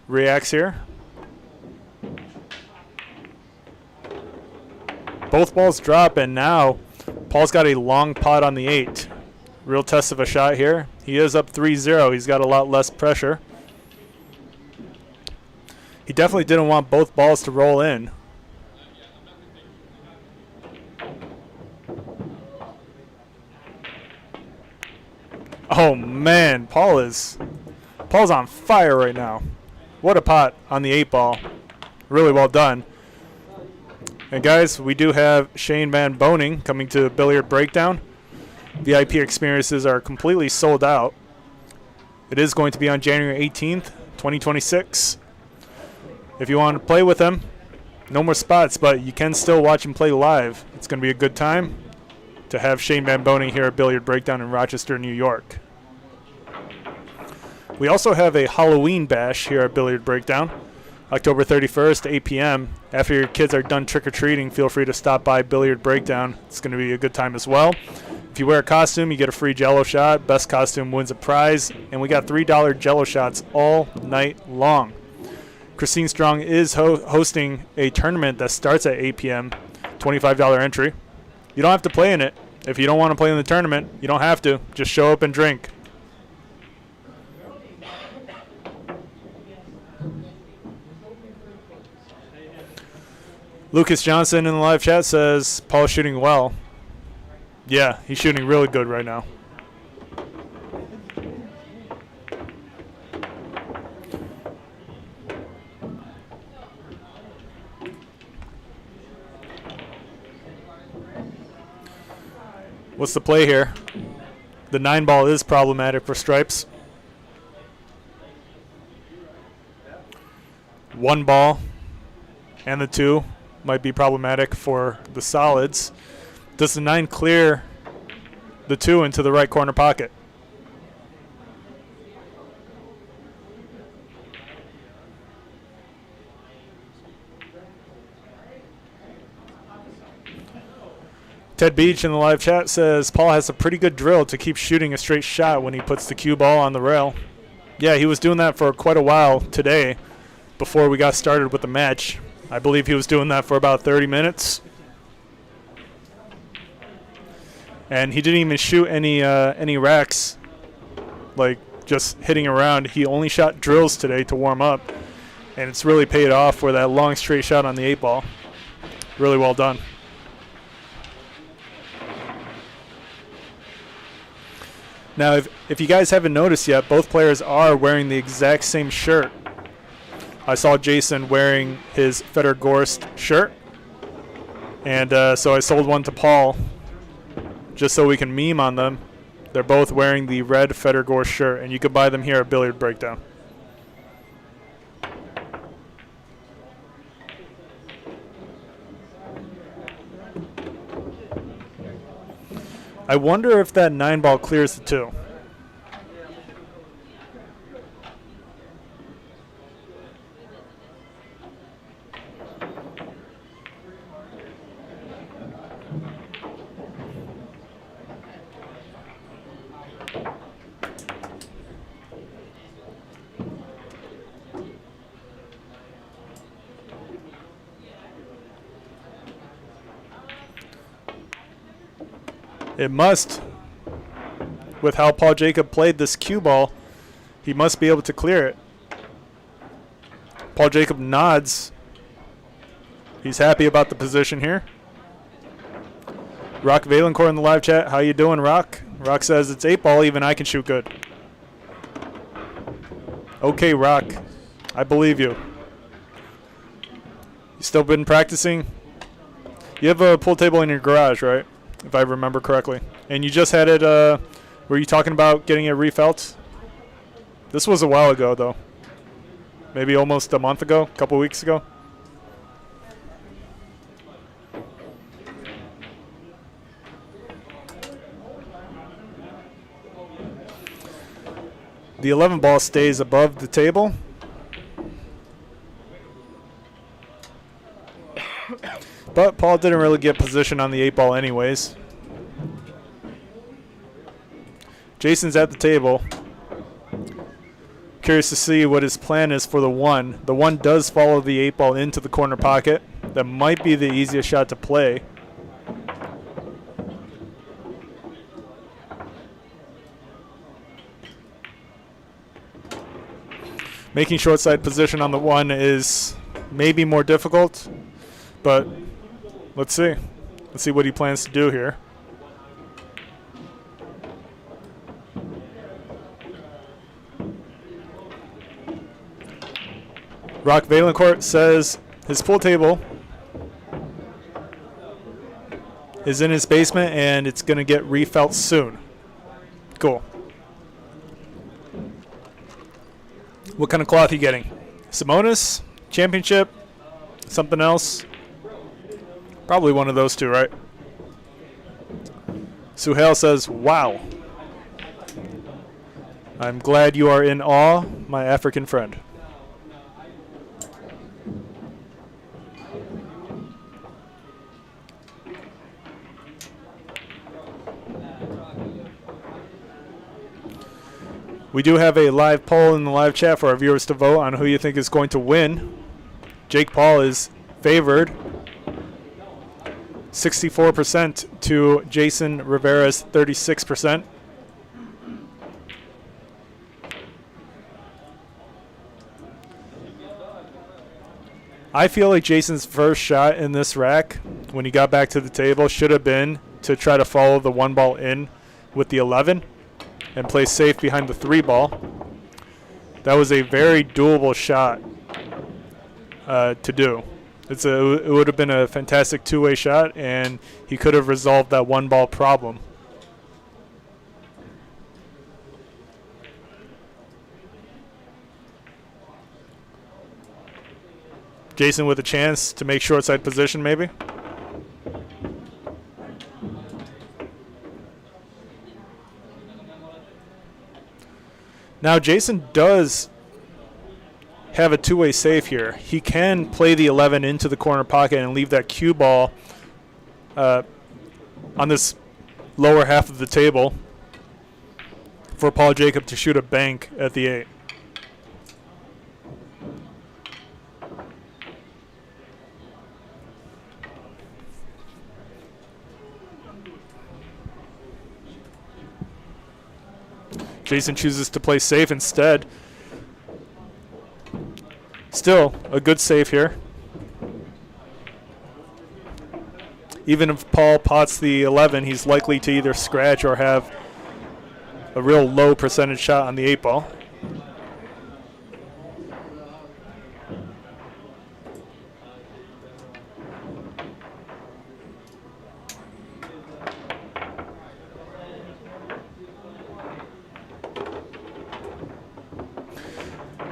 S7: reacts here. Both balls drop, and now Paul's got a long pot on the 8. Real test of a shot here. He is up 3-0. He's got a lot less pressure. He definitely didn't want both balls to roll in. Oh man, Paul's on fire right now. What a pot on the 8 ball. Really well done. And guys, we do have Shane Van Boning coming to Billiard Breakdown. VIP experiences are completely sold out. It is going to be on January 18th, 2026. If you want to play with him, no more spots, but you can still watch him play live. It's going to be a good time to have Shane Van Boning here at Billiard Breakdown in Rochester, New York. We also have a Halloween bash here at Billiard Breakdown, October 31st, 8 p.m. After your kids are done trick-or-treating, feel free to stop by Billiard Breakdown. It's going to be a good time as well. If you wear a costume, you get a free Jell-O shot. Best costume wins a prize. And we got $3 Jell-O shots all night long. Christine Strong is hosting a tournament that starts at 8 p.m., $25 entry. You don't have to play in it. If you don't want to play in the tournament, you don't have to. Just show up and drink. Lucas Johnson in the live chat says, Paul's shooting well. Yeah, he's shooting really good right now. What's the play here? The 9 ball is problematic for stripes. 1 ball and the 2 might be problematic for the solids. Does the 9 clear the 2 into the right corner pocket? Ted Beach in the live chat says Paul has a pretty good drill to keep shooting a straight shot when he puts the cue ball on the rail. Yeah, he was doing that for quite a while today before we got started with the match. I believe he was doing that for about 30 minutes. And he didn't even shoot any racks, like just hitting around. He only shot drills today to warm up, and it's really paid off for that long straight shot on the 8 ball. Really well done. Now, if you guys haven't noticed yet, both players are wearing the exact same shirt. I saw Jason wearing his Feder Gorst shirt, and so I sold one to Paul just so we can meme on them. They're both wearing the red Feder Gorst shirt, and you can buy them here at Billiard Breakdown. I wonder if that 9 ball clears the 2. It must. With how Paul Jacob played this cue ball, he must be able to clear it. Paul Jacob nods. He's happy about the position here. Rock Valencourt in the live chat. How you doing, Rock? Rock says it's 8 ball, even I can shoot good. Okay, Rock. I believe you. You still been practicing? You have a pool table in your garage, right? If I remember correctly. And you just had it, were you talking about getting it refelt? This was a while ago, though. Maybe almost a month ago, a couple weeks ago. The 11 ball stays above the table. But Paul didn't really get position on the 8 ball anyways. Jason's at the table. Curious to see what his plan is for the 1. The 1 does follow the 8 ball into the corner pocket. That might be the easiest shot to play. Making short side position on the 1 is maybe more difficult, but let's see. Let's see what he plans to do here. Rock Valencourt says his pool table is in his basement and it's going to get refelt soon. Cool. What kind of cloth are you getting? Simonis? Championship? Something else? Probably one of those two, right? Suhail says, wow. I'm glad you are in awe, my African friend. We do have a live poll in the live chat for our viewers to vote on who you think is going to win. Jake Paul is favored 64% to Jason Rivera's 36%. I feel like Jason's first shot in this rack when he got back to the table should have been to try to follow the 1 ball in with the 11 and play safe behind the 3 ball. That was a very doable shot to do. It would have been a fantastic 2-way shot, and he could have resolved that 1 ball problem. Jason with a chance to make short side position, maybe. Now Jason does have a 2-way save here. He can play the 11 into the corner pocket and leave that cue ball on this lower half of the table for Paul Jacob to shoot a bank at the 8. Jason chooses to play safe instead. Still a good save here. Even if Paul pots the 11, he's likely to either scratch or have a real low percentage shot on the 8 ball.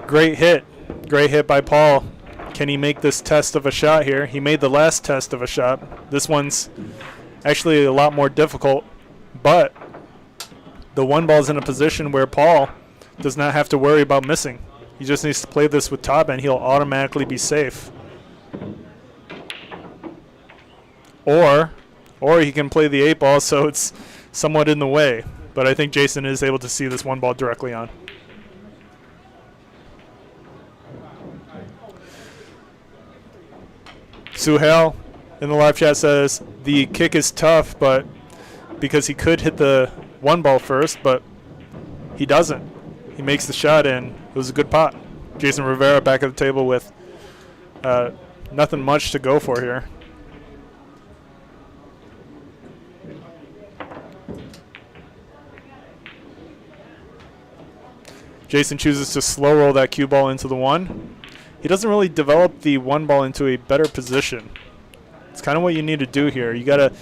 S7: Great hit. Great hit by Paul. Can he make this test of a shot here? He made the last test of a shot. This one's actually a lot more difficult, but the 1 ball's in a position where Paul does not have to worry about missing. He just needs to play this with top and he'll automatically be safe. Or he can play the 8 ball so it's somewhat in the way. But I think Jason is able to see this 1 ball directly on. Suhal in the live chat says the kick is tough, but because he could hit the 1 ball first, but he doesn't. He makes the shot, and it was a good pot. Jason Rivera back at the table with nothing much to go for here. Jason chooses to slow roll that cue ball into the 1. He doesn't really develop the 1 ball into a better position. It's kind of what you need to do here. You got to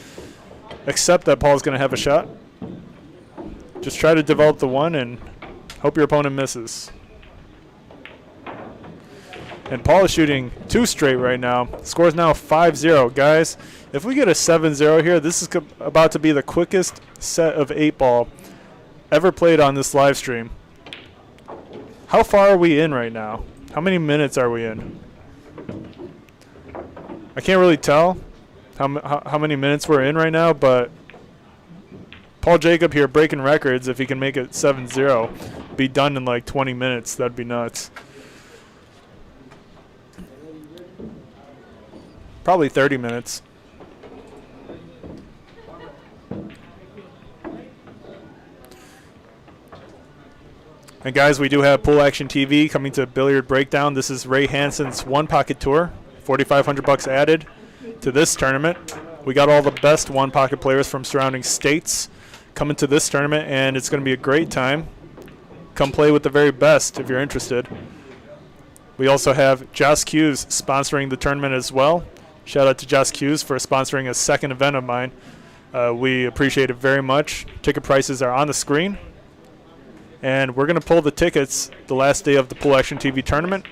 S7: accept that Paul's going to have a shot. Just try to develop the 1 and hope your opponent misses. And Paul is shooting 2 straight right now. Score is now 5-0. Guys, if we get a 7-0 here, this is about to be the quickest set of 8 ball ever played on this live stream. How far are we in right now? How many minutes are we in? I can't really tell how many minutes we're in right now, but Paul Jacob here breaking records. If he can make it 7-0, be done in like 20 minutes. That'd be nuts. Probably 30 minutes. And guys, we do have Pool Action TV coming to Billiard Breakdown. This is Ray Hansen's 1 Pocket Tour. $4,500 added to this tournament. We got all the best 1 Pocket players from surrounding states coming to this tournament, and it's going to be a great time. Come play with the very best if you're interested. We also have Joss Hughes sponsoring the tournament as well. Shout out to Joss Hughes for sponsoring a second event of mine. We appreciate it very much. Ticket prices are on the screen. And we're going to pull the tickets the last day of the Pool Action TV tournament.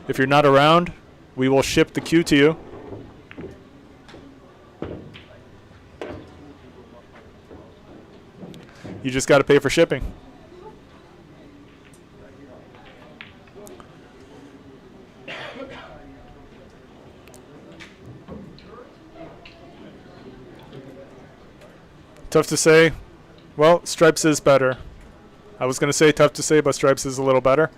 S7: If you're not around, we will ship the queue to you. You just got to pay for shipping. Tough to say. Well, Stripes is better. I was going to say tough to say, but Stripes is a little better.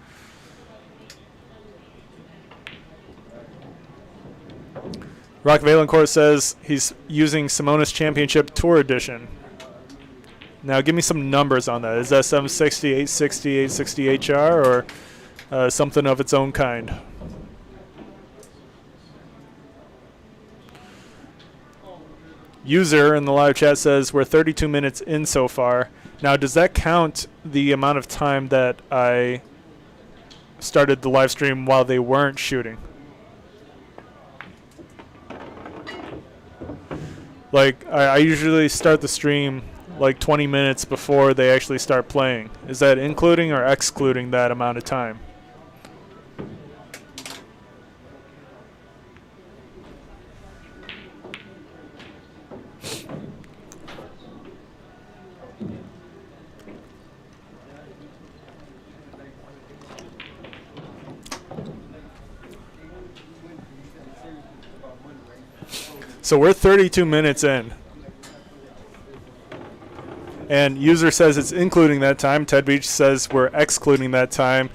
S7: Rock Valencourt says he's using Simonis Championship Tour Edition. Now, give me some numbers on that. Is that 760, 860, 860 HR, or something of its own kind? User in the live chat says we're 32 minutes in so far. Now, does that count the amount of time that I started the live stream while they weren't shooting? Like, I usually start the stream like 20 minutes before they actually start playing. Is that including or excluding that amount of time? So we're 32 minutes in. And user says it's including that time. Ted Beach says we're excluding that time.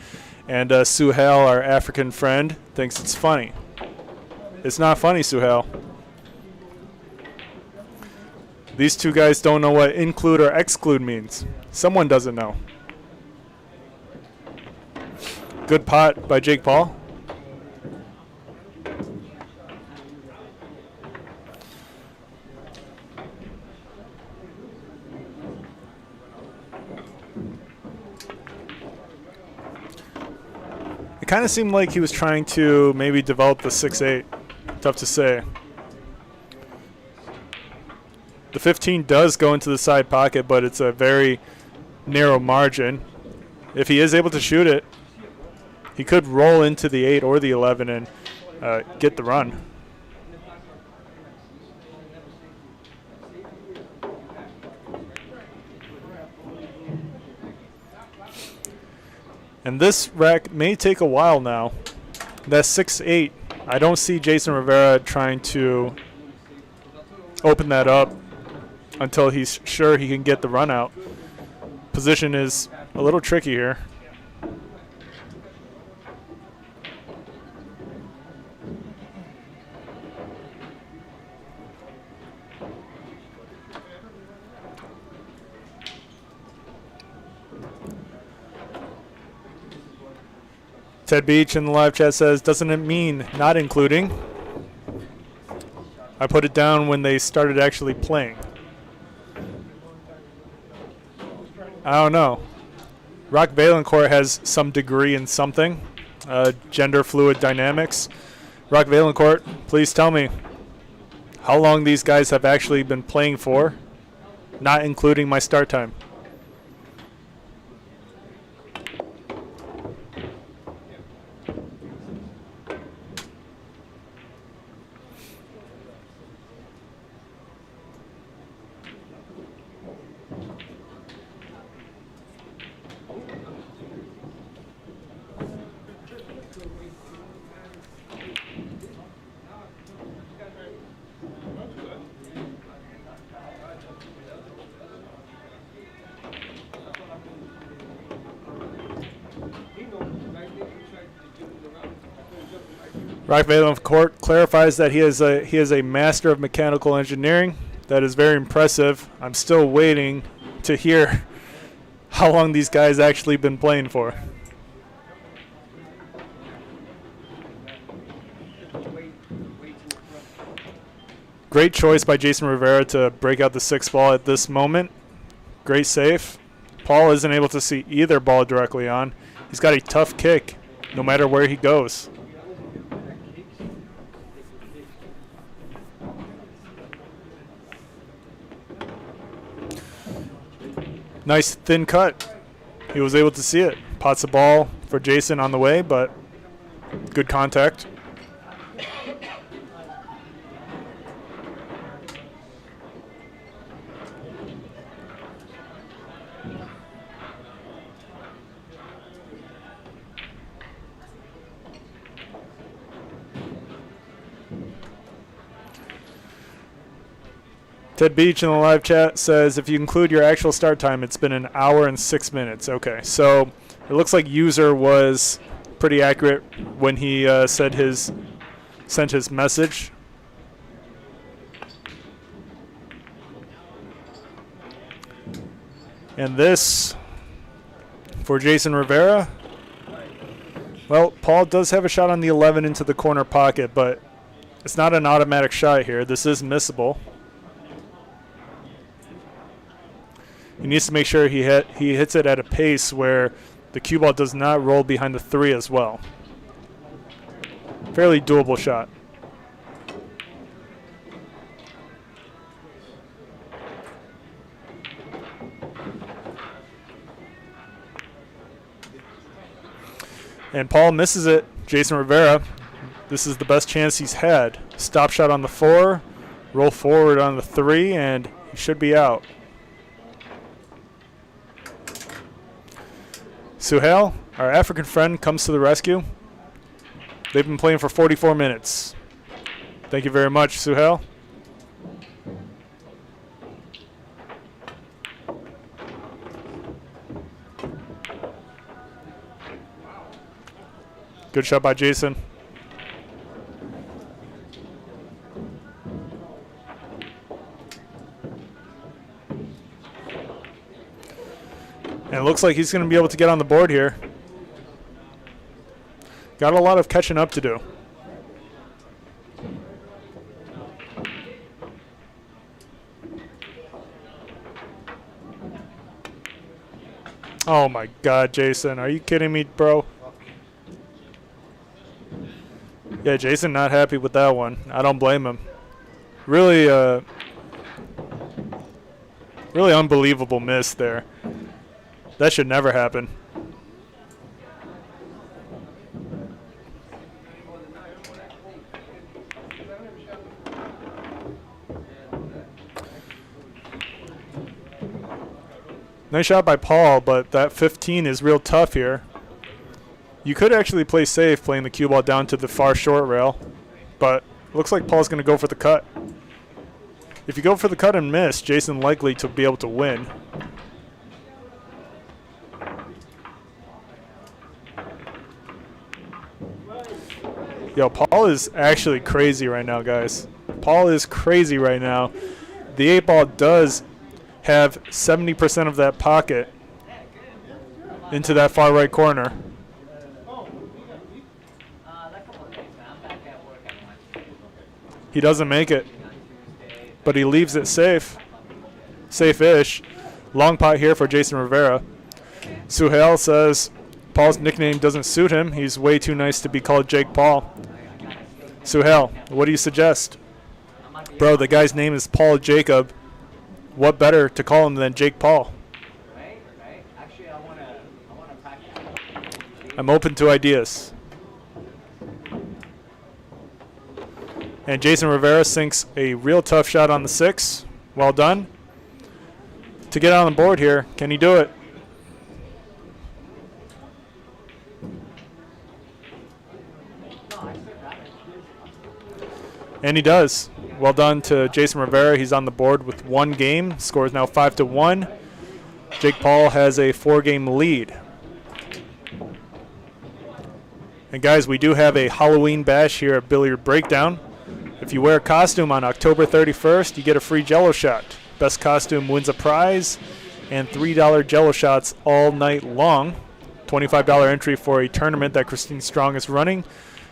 S7: And Suhal, our African friend, thinks it's funny. It's not funny, Suhal. These two guys don't know what include or exclude means. Someone doesn't know. Good pot by Jake Paul. It kind of seemed like he was trying to maybe develop the 6-8. Tough to say. The 15 does go into the side pocket, but it's a very narrow margin. If he is able to shoot it, he could roll into the 8 or the 11 and get the run. And this rack may take a while now. That 6-8, I don't see Jason Rivera trying to open that up until he's sure he can get the run out. Position is a little tricky here. Ted Beach in the live chat says, doesn't it mean not including? I put it down when they started actually playing. I don't know. Rock Valencourt has some degree in something. Gender fluid dynamics. Rock Valencourt, please tell me how long these guys have actually been playing for, not including my start time. Rock Valencourt clarifies that he is a master of mechanical engineering. That is very impressive. I'm still waiting to hear how long these guys actually been playing for. Great choice by Jason Rivera to break out the 6 ball at this moment. Great save. Paul isn't able to see either ball directly on. He's got a tough kick no matter where he goes. Nice thin cut. He was able to see it. Pots the ball for Jason on the way, but good contact. Ted Beach in the live chat says, if you include your actual start time, it's been an hour and 6 minutes. Okay, so it looks like user was pretty accurate when he sent his message. And this for Jason Rivera. Well, Paul does have a shot on the 11 into the corner pocket, but it's not an automatic shot here. This is missable. needs to make sure he hits it at a pace where the cue ball does not roll behind the 3 as well. Fairly doable shot. And Paul misses it. Jason Rivera, this is the best chance he's had. Stop shot on the 4, roll forward on the 3, and he should be out. Suhas, our African friend, comes to the rescue. They've been playing for 44 minutes. Thank you very much, Suhas. Good shot by Jason. And it looks like he's going to be able to get on the board here. Got a lot of catching up to do. Oh my God, Jason. Are you kidding me, bro? Yeah, Jason not happy with that one. I don't blame him. Really, really unbelievable miss there. That should never happen. Nice shot by Paul, but that 15 is real tough here. You could actually play safe playing the cue ball down to the far short rail, but looks like Paul's going to go for the cut. If you go for the cut and miss, Jason likely to be able to win. Yo, Paul is actually crazy right now, guys. Paul is crazy right now. The 8 ball does have 70% of that pocket into that far right corner. He doesn't make it, but he leaves it safe. Safe-ish. Long pot here for Jason Rivera. Suhas says Paul's nickname doesn't suit him. He's way too nice to be called Jake Paul. Suhas, what do you suggest? Bro, the guy's name is Paul Jacob. What better to call him than Jake Paul? I'm open to ideas. And Jason Rivera sinks a real tough shot on the 6. Well done. To get on the board here, can he do it? And he does. Well done to Jason Rivera. He's on the board with 1 game. Score is now 5-1. Jake Paul has a 4-game lead. And guys, we do have a Halloween bash here at Billiard Breakdown. If you wear a costume on October 31st, you get a free Jello shot. Best costume wins a prize and $3 Jello shots all night long. $25 entry for a tournament that Christine Strong is running.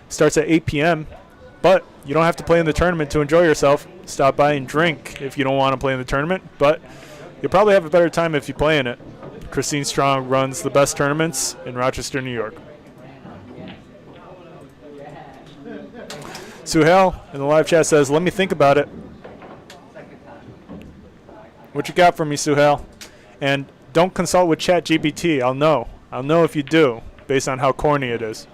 S7: Starts at 8 p.m., but you don't have to play in the tournament to enjoy yourself. Stop by and drink if you don't want to play in the tournament, but you'll probably have a better time if you play in it. Christine Strong runs the best tournaments in Rochester, New York. Suhas in the live chat says, let me think about it. What you got for me, Suhas? And don't consult with ChatGPT. I'll know. I'll know if you do, based on how corny it is.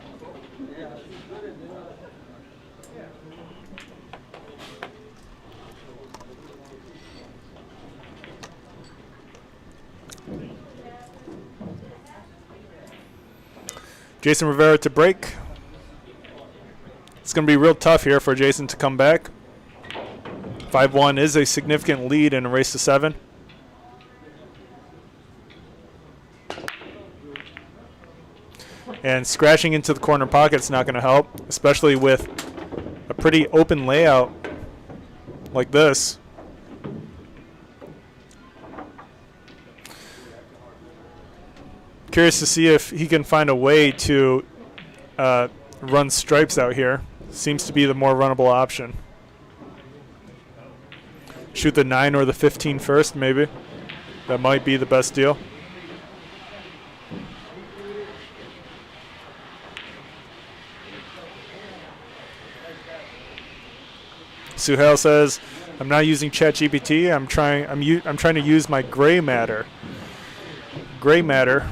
S7: Jason Rivera to break. It's going to be real tough here for Jason to come back. 5-1 is a significant lead in a race to 7. And scratching into the corner pocket is not going to help, especially with a pretty open layout like this. Curious to see if he can find a way to run stripes out here. Seems to be the more runnable option. Shoot the 9 or the 15 first, maybe. That might be the best deal. Suhas says, "I'm not using ChatGPT. I'm trying to use my gray matter." Gray matter.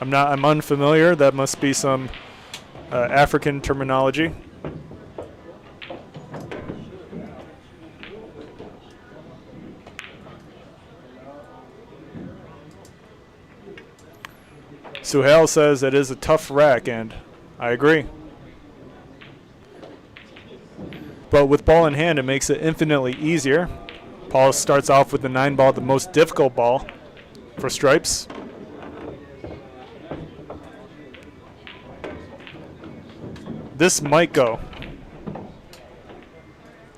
S7: I'm unfamiliar. That must be some African terminology. Suhail says it is a tough rack, and I agree. But with ball in hand, it makes it infinitely easier. Paul starts off with the 9 ball, the most difficult ball for stripes. This might go.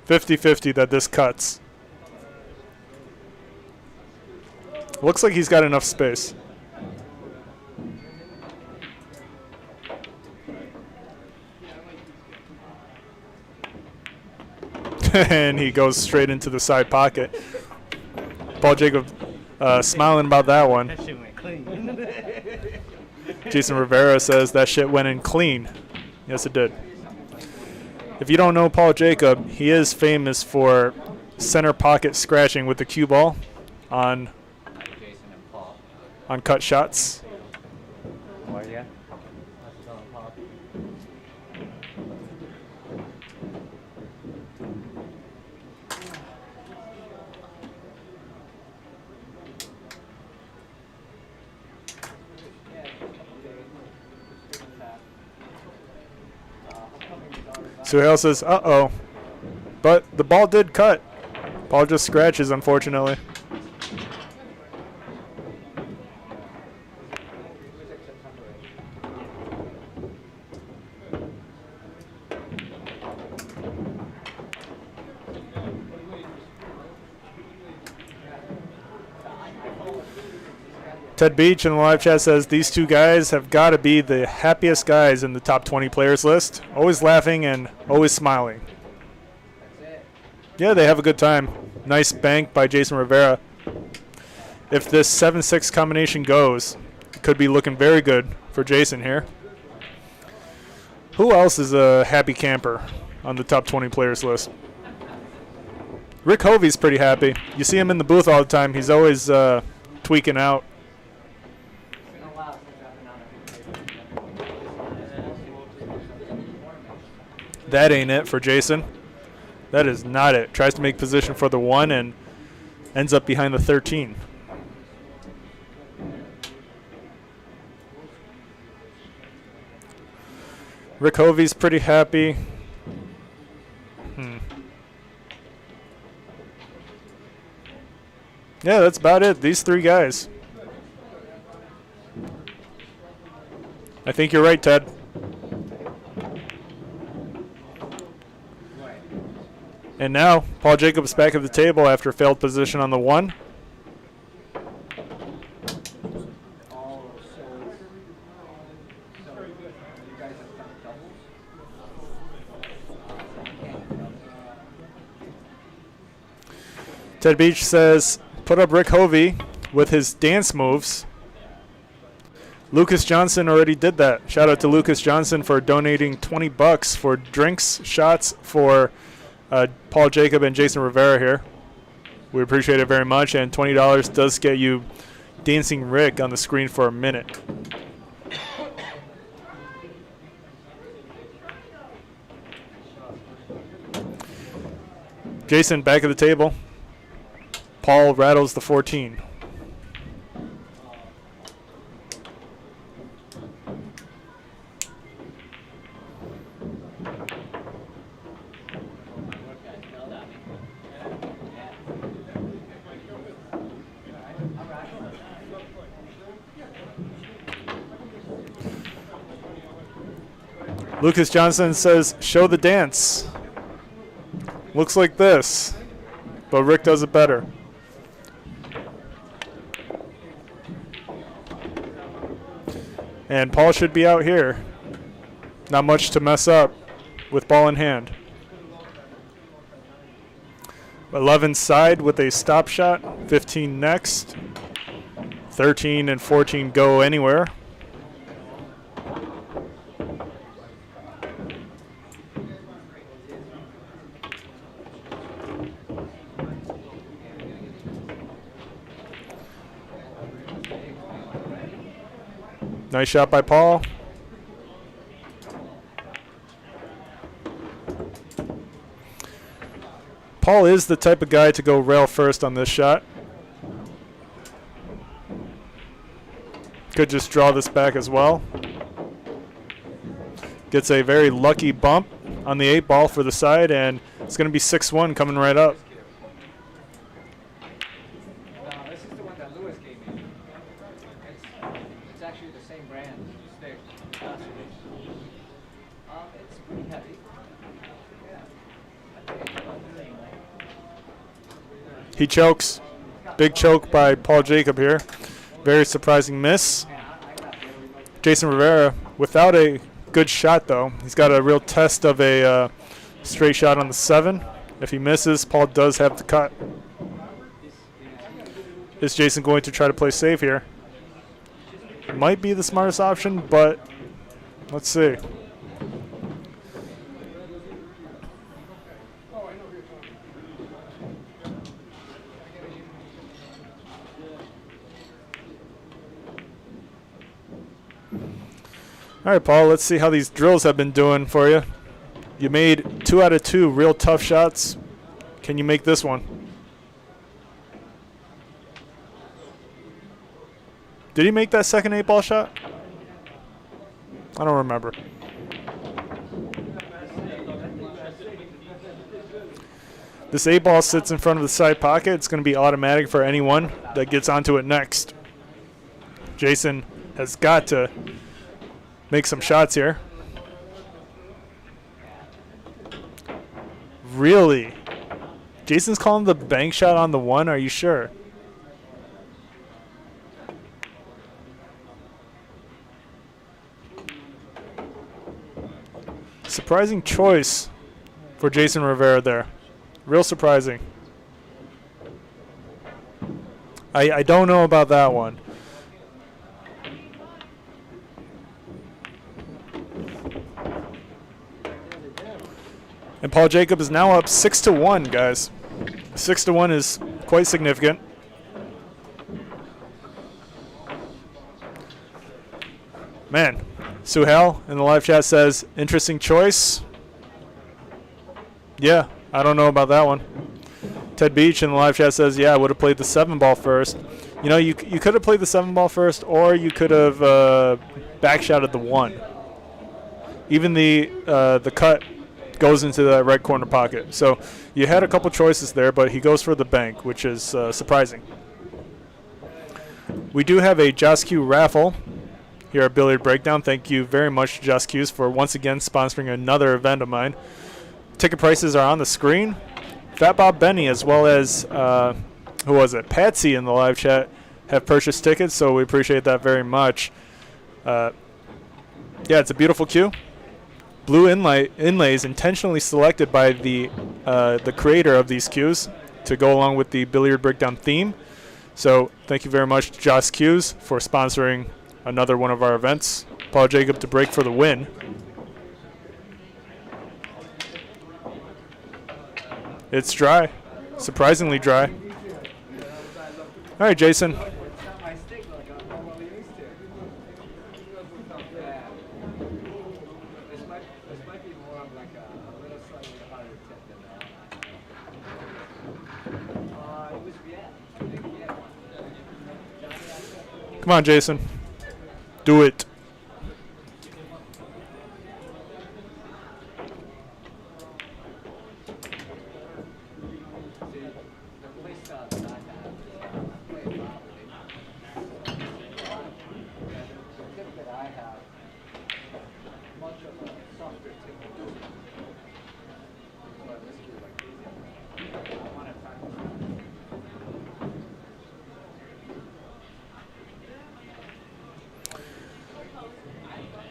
S7: 50-50 that this cuts. Looks like he's got enough space. And he goes straight into the side pocket. Paul Jacob smiling about that one.
S2: That shit went clean.
S7: Jason Rivera says that shit went in clean. Yes, it did. If you don't know Paul Jacob, he is famous for center pocket scratching with the cue ball on cut shots. Suhail says, uh-oh. But the ball did cut. Ball just scratches, unfortunately. Ted Beach in the live chat says these two guys have got to be the happiest guys in the top 20 players list. Always laughing and always smiling. Yeah, they have a good time. Nice bank by Jason Rivera. If this 7-6 combination goes, it could be looking very good for Jason here. Who else is a happy camper on the top 20 players list? Rick Hovey's pretty happy. You see him in the booth all the time. He's always tweaking out. That ain't it for Jason. That is not it. Tries to make position for the 1 and ends up behind the 13. Rick Hovey's pretty happy. Yeah, that's about it. These three guys. I think you're right, Ted. And now, Paul Jacobs back at the table after a failed position on the 1. Ted Beach says, put up Rick Hovey with his dance moves. Lucas Johnson already did that. Shout out to Lucas Johnson for donating $20 for drinks, shots for Paul Jacob and Jason Rivera here. We appreciate it very much, and $20 does get you Dancing Rick on the screen for a minute. Jason back at the table. Paul rattles the 14. Lucas Johnson says, show the dance. Looks like this, but Rick does it better. And Paul should be out here. Not much to mess up with ball in hand. 11 side with a stop shot. 15 next. 13 and 14 go anywhere. Nice shot by Paul. Paul is the type of guy to go rail first on this shot. Could just draw this back as well. Gets a very lucky bump on the 8 ball for the side, and it's going to be 6-1 coming right up.
S5: This is the one that Lewis gave me. It's actually the same brand. Stick. It's pretty heavy.
S7: He chokes. Big choke by Paul Jacob here. Very surprising miss. Jason Rivera without a good shot though. He's got a real test of a straight shot on the 7. If he misses, Paul does have the cut. Is Jason going to try to play safe here? Might be the smartest option, but let's see. All right, Paul, let's see how these drills have been doing for you. You made 2 out of 2 real tough shots. Can you make this one? Did he make that second 8-ball shot? I don't remember. This 8-ball sits in front of the side pocket. It's going to be automatic for anyone that gets onto it next. Jason has got to make some shots here. Really? Jason's calling the bank shot on the 1. Are you sure? Surprising choice for Jason Rivera there. Real surprising. I don't know about that one. And Paul Jacob is now up 6-1, guys. 6-1 is quite significant. Man, Suhal in the live chat says, interesting choice. Yeah, I don't know about that one. Ted Beach in the live chat says, yeah, I would have played the 7-ball first. You know, you could have played the 7-ball first, or you could have backshotted the 1. Even the cut goes into the right corner pocket. So you had a couple choices there, but he goes for the bank, which is surprising. We do have a Just Q raffle here at Billiard Breakdown. Thank you very much, Just Q's, for once again sponsoring another event of mine. Ticket prices are on the screen. Fat Bob Benny, as well as, who was it? Patsy in the live chat, have purchased tickets, so we appreciate that very much. Yeah, it's a beautiful cue. Blue inlays intentionally selected by the creator of these cues to go along with the Billiard Breakdown theme. So thank you very much, Josh Cues, for sponsoring another one of our events. Paul Jacob to break for the win. It's dry, surprisingly dry. All right, Jason. Come on, Jason. Do it.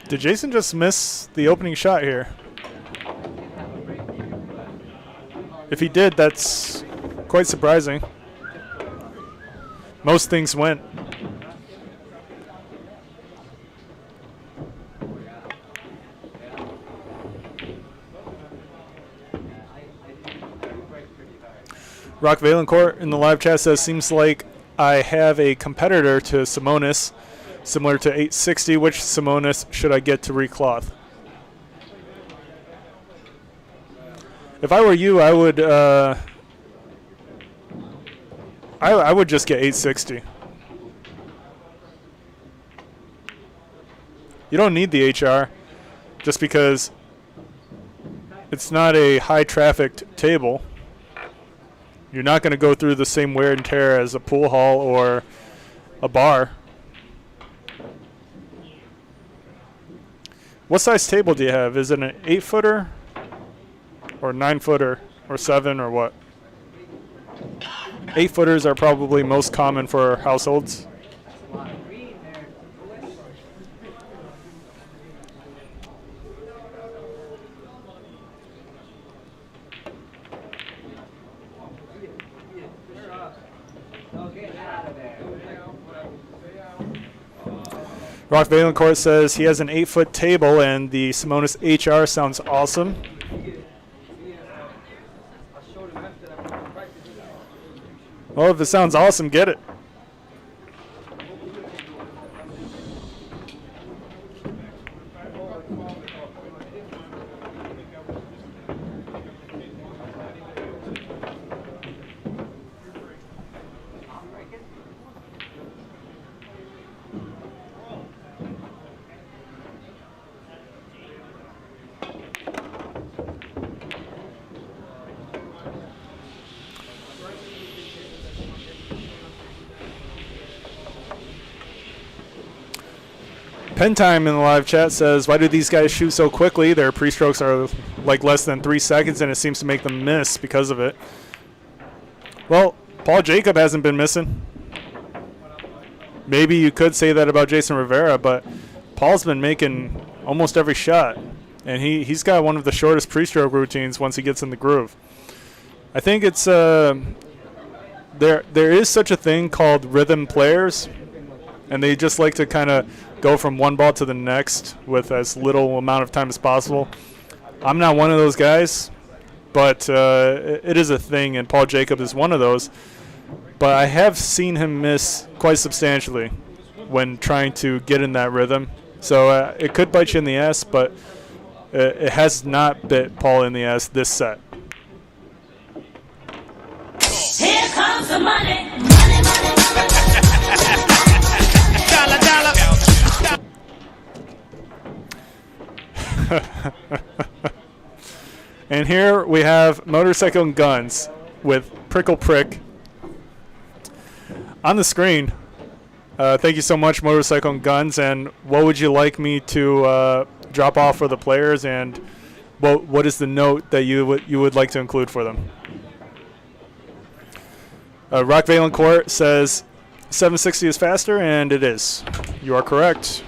S7: Did Jason just miss the opening shot here? If he did, that's quite surprising. most things went. Rock Valencourt in the live chat says, seems like I have a competitor to Simonis, similar to 860. Which Simonis should I get to recloth? If I were you, I would I would just get 860. You don't need the HR just because it's not a high trafficked table. You're not going to go through the same wear and tear as a pool hall or a bar. What size table do you have? Is it an 8-footer or 9-footer or 7 or what? 8-footers are probably most common for households. Rock Valencourt says he has an 8-foot table and the Simonis HR sounds awesome. Well, if it sounds awesome, get it. Pen Time in the live chat says, why do these guys shoot so quickly? Their pre-strokes are like less than 3 seconds, and it seems to make them miss because of it. Well, Paul Jacob hasn't been missing. Maybe you could say that about Jason Rivera, but Paul's been making almost every shot, and he's got one of the shortest pre-stroke routines once he gets in the groove. I think it's there is such a thing called rhythm players, and they just like to kind of go from one ball to the next with as little amount of time as possible. I'm not one of those guys, but it is a thing, and Paul Jacob is one of those. But I have seen him miss quite substantially when trying to get in that rhythm. So it could bite you in the ass, but it has not bit Paul in the ass this set.
S8: Here comes the money, money, money, money. Dollar, dollar.
S7: And here we have Motorcycle and Guns with Prickle Prick on the screen. Thank you so much, Motorcycle and Guns. And what would you like me to drop off for the players? And what is the note that you would like to include for them? Rock Valencourt says 760 is faster, and it is. You are correct.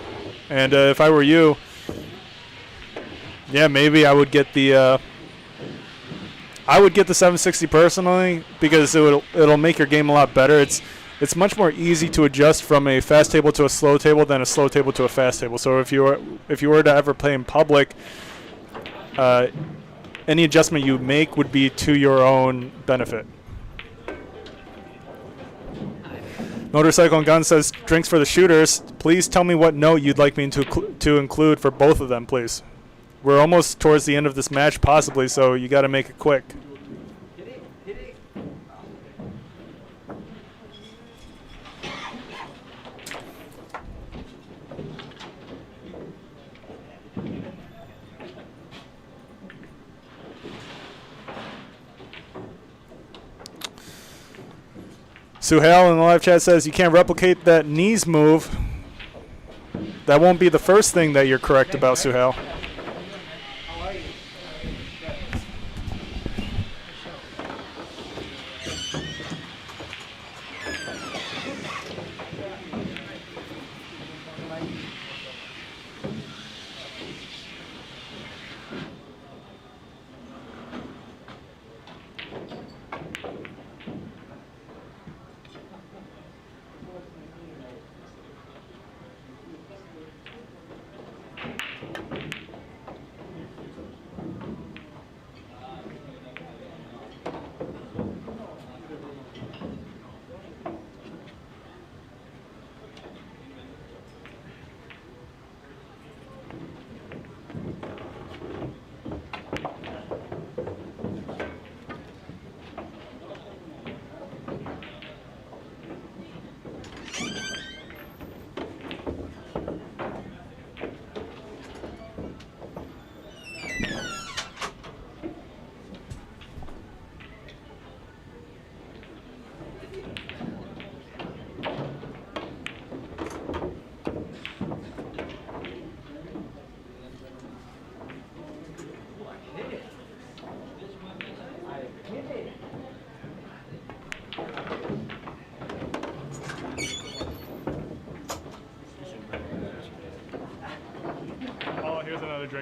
S7: And if I were you, yeah, maybe I would get the 760 personally, because it'll make your game a lot better. It's much more easy to adjust from a fast table to a slow table than a slow table to a fast table. So if you were to ever play in public, any adjustment you make would be to your own benefit. Motorcycle and Gun says, drinks for the shooters. Please tell me what note you'd like me to include for both of them, please. We're almost towards the end of this match, possibly, so you got to make it quick. Suhal in the live chat says, you can't replicate that knees move. That won't be the first thing that you're correct about, Suhal.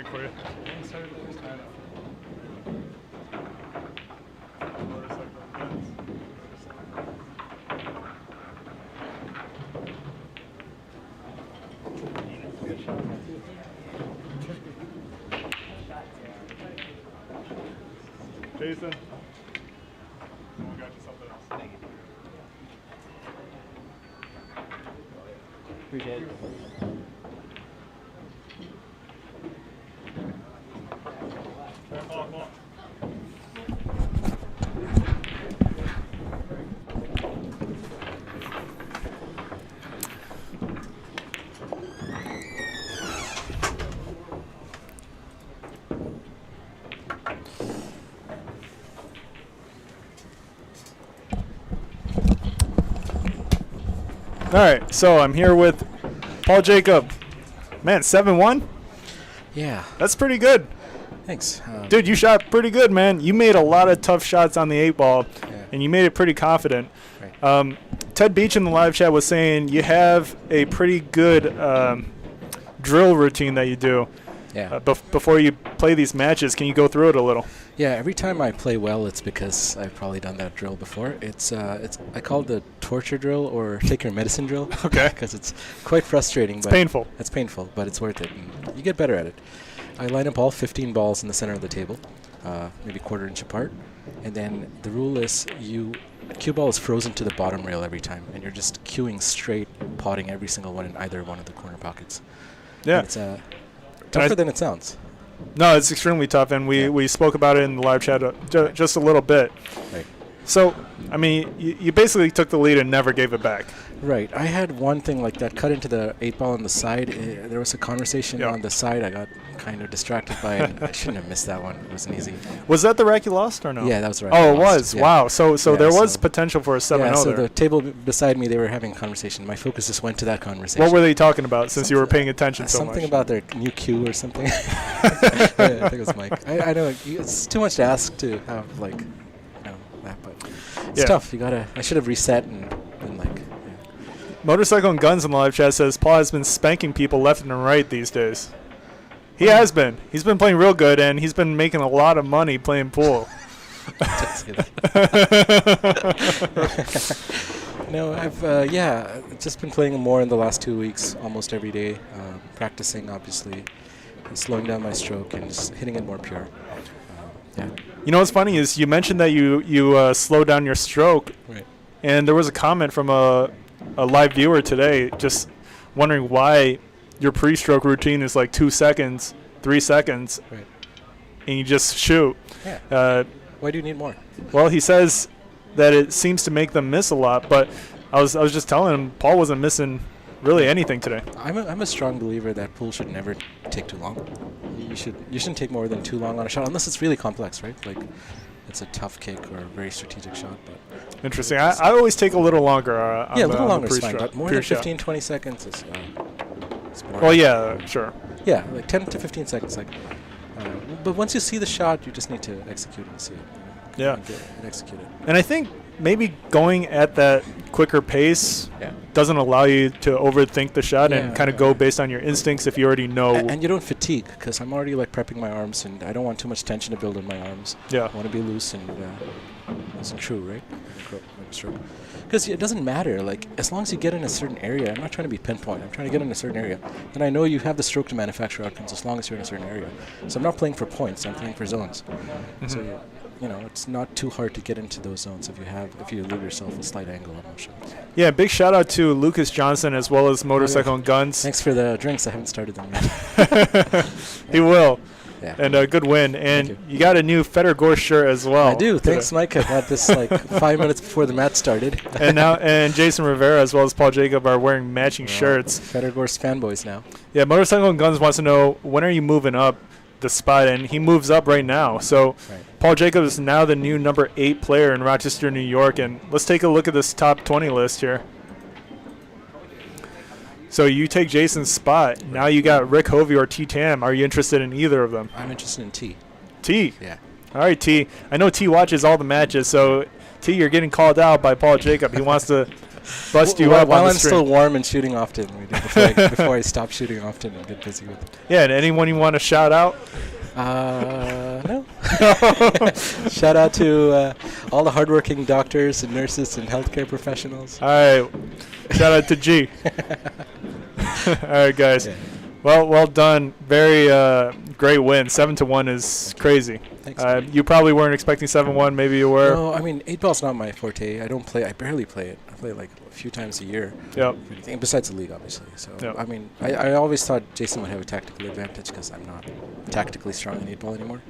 S3: drink for you. Jason, we got you something else. Thank you.
S6: Appreciate it.
S3: Come on.
S7: All right, so I'm here with Paul Jacob. Man, 7-1?
S9: Yeah,
S7: That's pretty good.
S9: thanks.
S7: Dude, you shot pretty good, man. You made a lot of tough shots on the 8-ball,
S9: Yeah.
S7: and you made it pretty confident.
S9: Right.
S7: Ted Beach in the live chat was saying you have a pretty good drill routine that you do
S9: Yeah.
S7: before you play these matches. Can you go through it a little?
S9: Yeah, every time I play well, it's because I've probably done that drill before. It's I call it the torture drill or take your medicine drill.
S7: Okay.
S9: Because it's quite frustrating.
S7: It's
S9: but
S7: painful.
S9: It's painful, but it's worth it. And you get better at it. I line up all 15 balls in the center of the table, maybe quarter-inch apart. And then the rule is cue ball is frozen to the bottom rail every time, and you're just cueing straight, potting every single one in either one of the corner pockets.
S7: Yeah.
S9: And it's tougher than it sounds.
S7: No, it's extremely tough, and we spoke about it in the live chat just a little bit.
S9: Right.
S7: So, I mean, you basically took the lead and never gave it back.
S9: Right. I had one thing like that cut into the 8-ball on the side. There was a conversation on the side. I got kind of distracted by it. I shouldn't have missed that one. It wasn't easy.
S7: Was that the rack you lost or no?
S9: Yeah, that was right.
S7: Oh, it was.
S9: Yeah.
S7: Wow. So
S9: Yeah,
S7: there was
S9: so-
S7: potential for a 7-0
S9: Yeah, so
S7: there.
S9: the table beside me, they were having a conversation. My focus just went to that conversation.
S7: What were they talking about since you were paying attention so much?
S9: Something about their new cue or something. Yeah, I think it was Mike. I know it's too much to ask to have that, but it's tough. I should have reset and like.
S7: Motorcycle and Guns in the live chat says Paul has been spanking people left and right these days. He has been. He's been playing real good, and he's been making a lot of money playing pool.
S9: No, I've just been playing more in the last 2 weeks, almost every day. Practicing, obviously, slowing down my stroke and just hitting it more pure. Yeah.
S7: You know what's funny is you mentioned that you slowed down your stroke,
S9: Right.
S7: and there was a comment from a live viewer today just wondering why your pre-stroke routine is like 2 seconds, 3 seconds,
S9: Right.
S7: and you just shoot.
S9: Yeah. Why do you need more?
S7: Well, he says that it seems to make them miss a lot, but I was just telling him Paul wasn't missing really anything today.
S9: I'm a strong believer that pool should never take too long. You shouldn't take more than too long on a shot unless it's really complex, right? Like it's a tough kick or a very strategic shot. But
S7: interesting. I always take a little longer. On
S9: a little
S7: the
S9: longer is fine,
S7: pre-stroke,
S9: but more
S7: pure
S9: than
S7: shot.
S9: 15, 20 seconds is boring.
S7: Well, yeah, sure.
S9: Yeah, like 10 to 15 seconds. But once you see the shot, you just need to execute and see it.
S7: Yeah.
S9: And execute it.
S7: And I think maybe going at that quicker pace doesn't allow you to overthink the shot and kind of go based on your instincts if you already know.
S9: And you don't fatigue because I'm already like prepping my arms and I don't want too much tension to build in my arms.
S7: Yeah.
S9: I want to be loose and true, right? Because it doesn't matter. Like as long as you get in a certain area, I'm not trying to be pinpoint. I'm trying to get in a certain area. Then I know you have the stroke to manufacture outcomes as long as you're in a certain area. So I'm not playing for points. I'm playing for zones. Mm-hmm. So it's not too hard to get into those zones if you leave yourself a slight angle on those shots.
S7: Yeah, big shout out to Lucas Johnson as well as Motorcycle and Guns.
S9: Thanks for the drinks. I haven't started them yet.
S7: He will.
S9: Yeah.
S7: And a good win. And you got a new Federer shirt as well.
S9: I do. Thanks, Mike. I got this like 5 minutes before the match started.
S7: and Jason Rivera as well as Paul Jacob are wearing matching shirts.
S9: Federer's fanboys now.
S7: Yeah, Motorcycle and Guns wants to know when are you moving up the spot, and he moves up right now. So Paul Jacob is now the new number 8 player in Rochester, New York. And let's take a look at this top 20 list here. So you take Jason's spot. Now you got Rick Hovey or T. Tam. Are you interested in either of them?
S9: I'm interested in T.
S7: T?
S9: Yeah.
S7: All right, T. I know T watches all the matches, so T, you're getting called out by Paul Jacob. He wants to bust you up
S9: while
S7: on the
S9: I'm
S7: stream.
S9: still warm and shooting often. We do before I stop shooting often and get busy with it.
S7: Yeah, and anyone you want to shout out?
S9: No. Shout out to all the hardworking doctors and nurses and healthcare professionals.
S7: All right. Shout out to G. All right, guys.
S9: Yeah.
S7: Well done. Very great win. 7-1 is crazy.
S9: Thanks.
S7: You probably weren't expecting 7-1. Maybe you were.
S9: No, I mean 8-ball's not my forte. I don't play. I barely play it. I play like a few times a year.
S7: Yep.
S9: And besides the league, obviously. So
S7: Yep.
S9: I mean, I always thought Jason would have a tactical advantage because I'm not tactically strong in 8-ball anymore.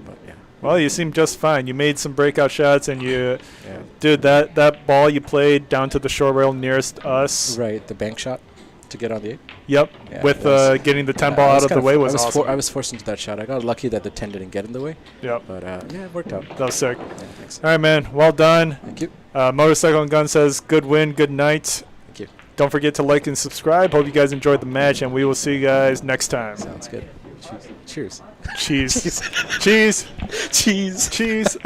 S9: But yeah.
S7: Well, you seem just fine. You made some breakout shots, and you,
S9: Yeah.
S7: dude, that ball you played down to the short rail nearest us.
S9: Right, the bank shot to get on the 8.
S7: Yep.
S9: Yeah,
S7: with
S9: that was-
S7: getting the 10
S9: I
S7: ball
S9: was
S7: out of
S9: kind
S7: the way was awesome.
S9: I was forced into that shot. I got lucky that the 10 didn't get in the way.
S7: Yep.
S9: But yeah, it worked out.
S7: That was sick.
S9: Yeah, thanks.
S7: All right, man. Well done.
S9: Thank you.
S7: Motorcycle and Gun says, good win, good night.
S9: Thank you.
S7: Don't forget to like and subscribe. Hope you guys enjoyed the match, and we will see you guys next time.
S9: Sounds good. Cheers.
S7: Cheese. Cheese.
S9: Cheese.
S7: Cheese.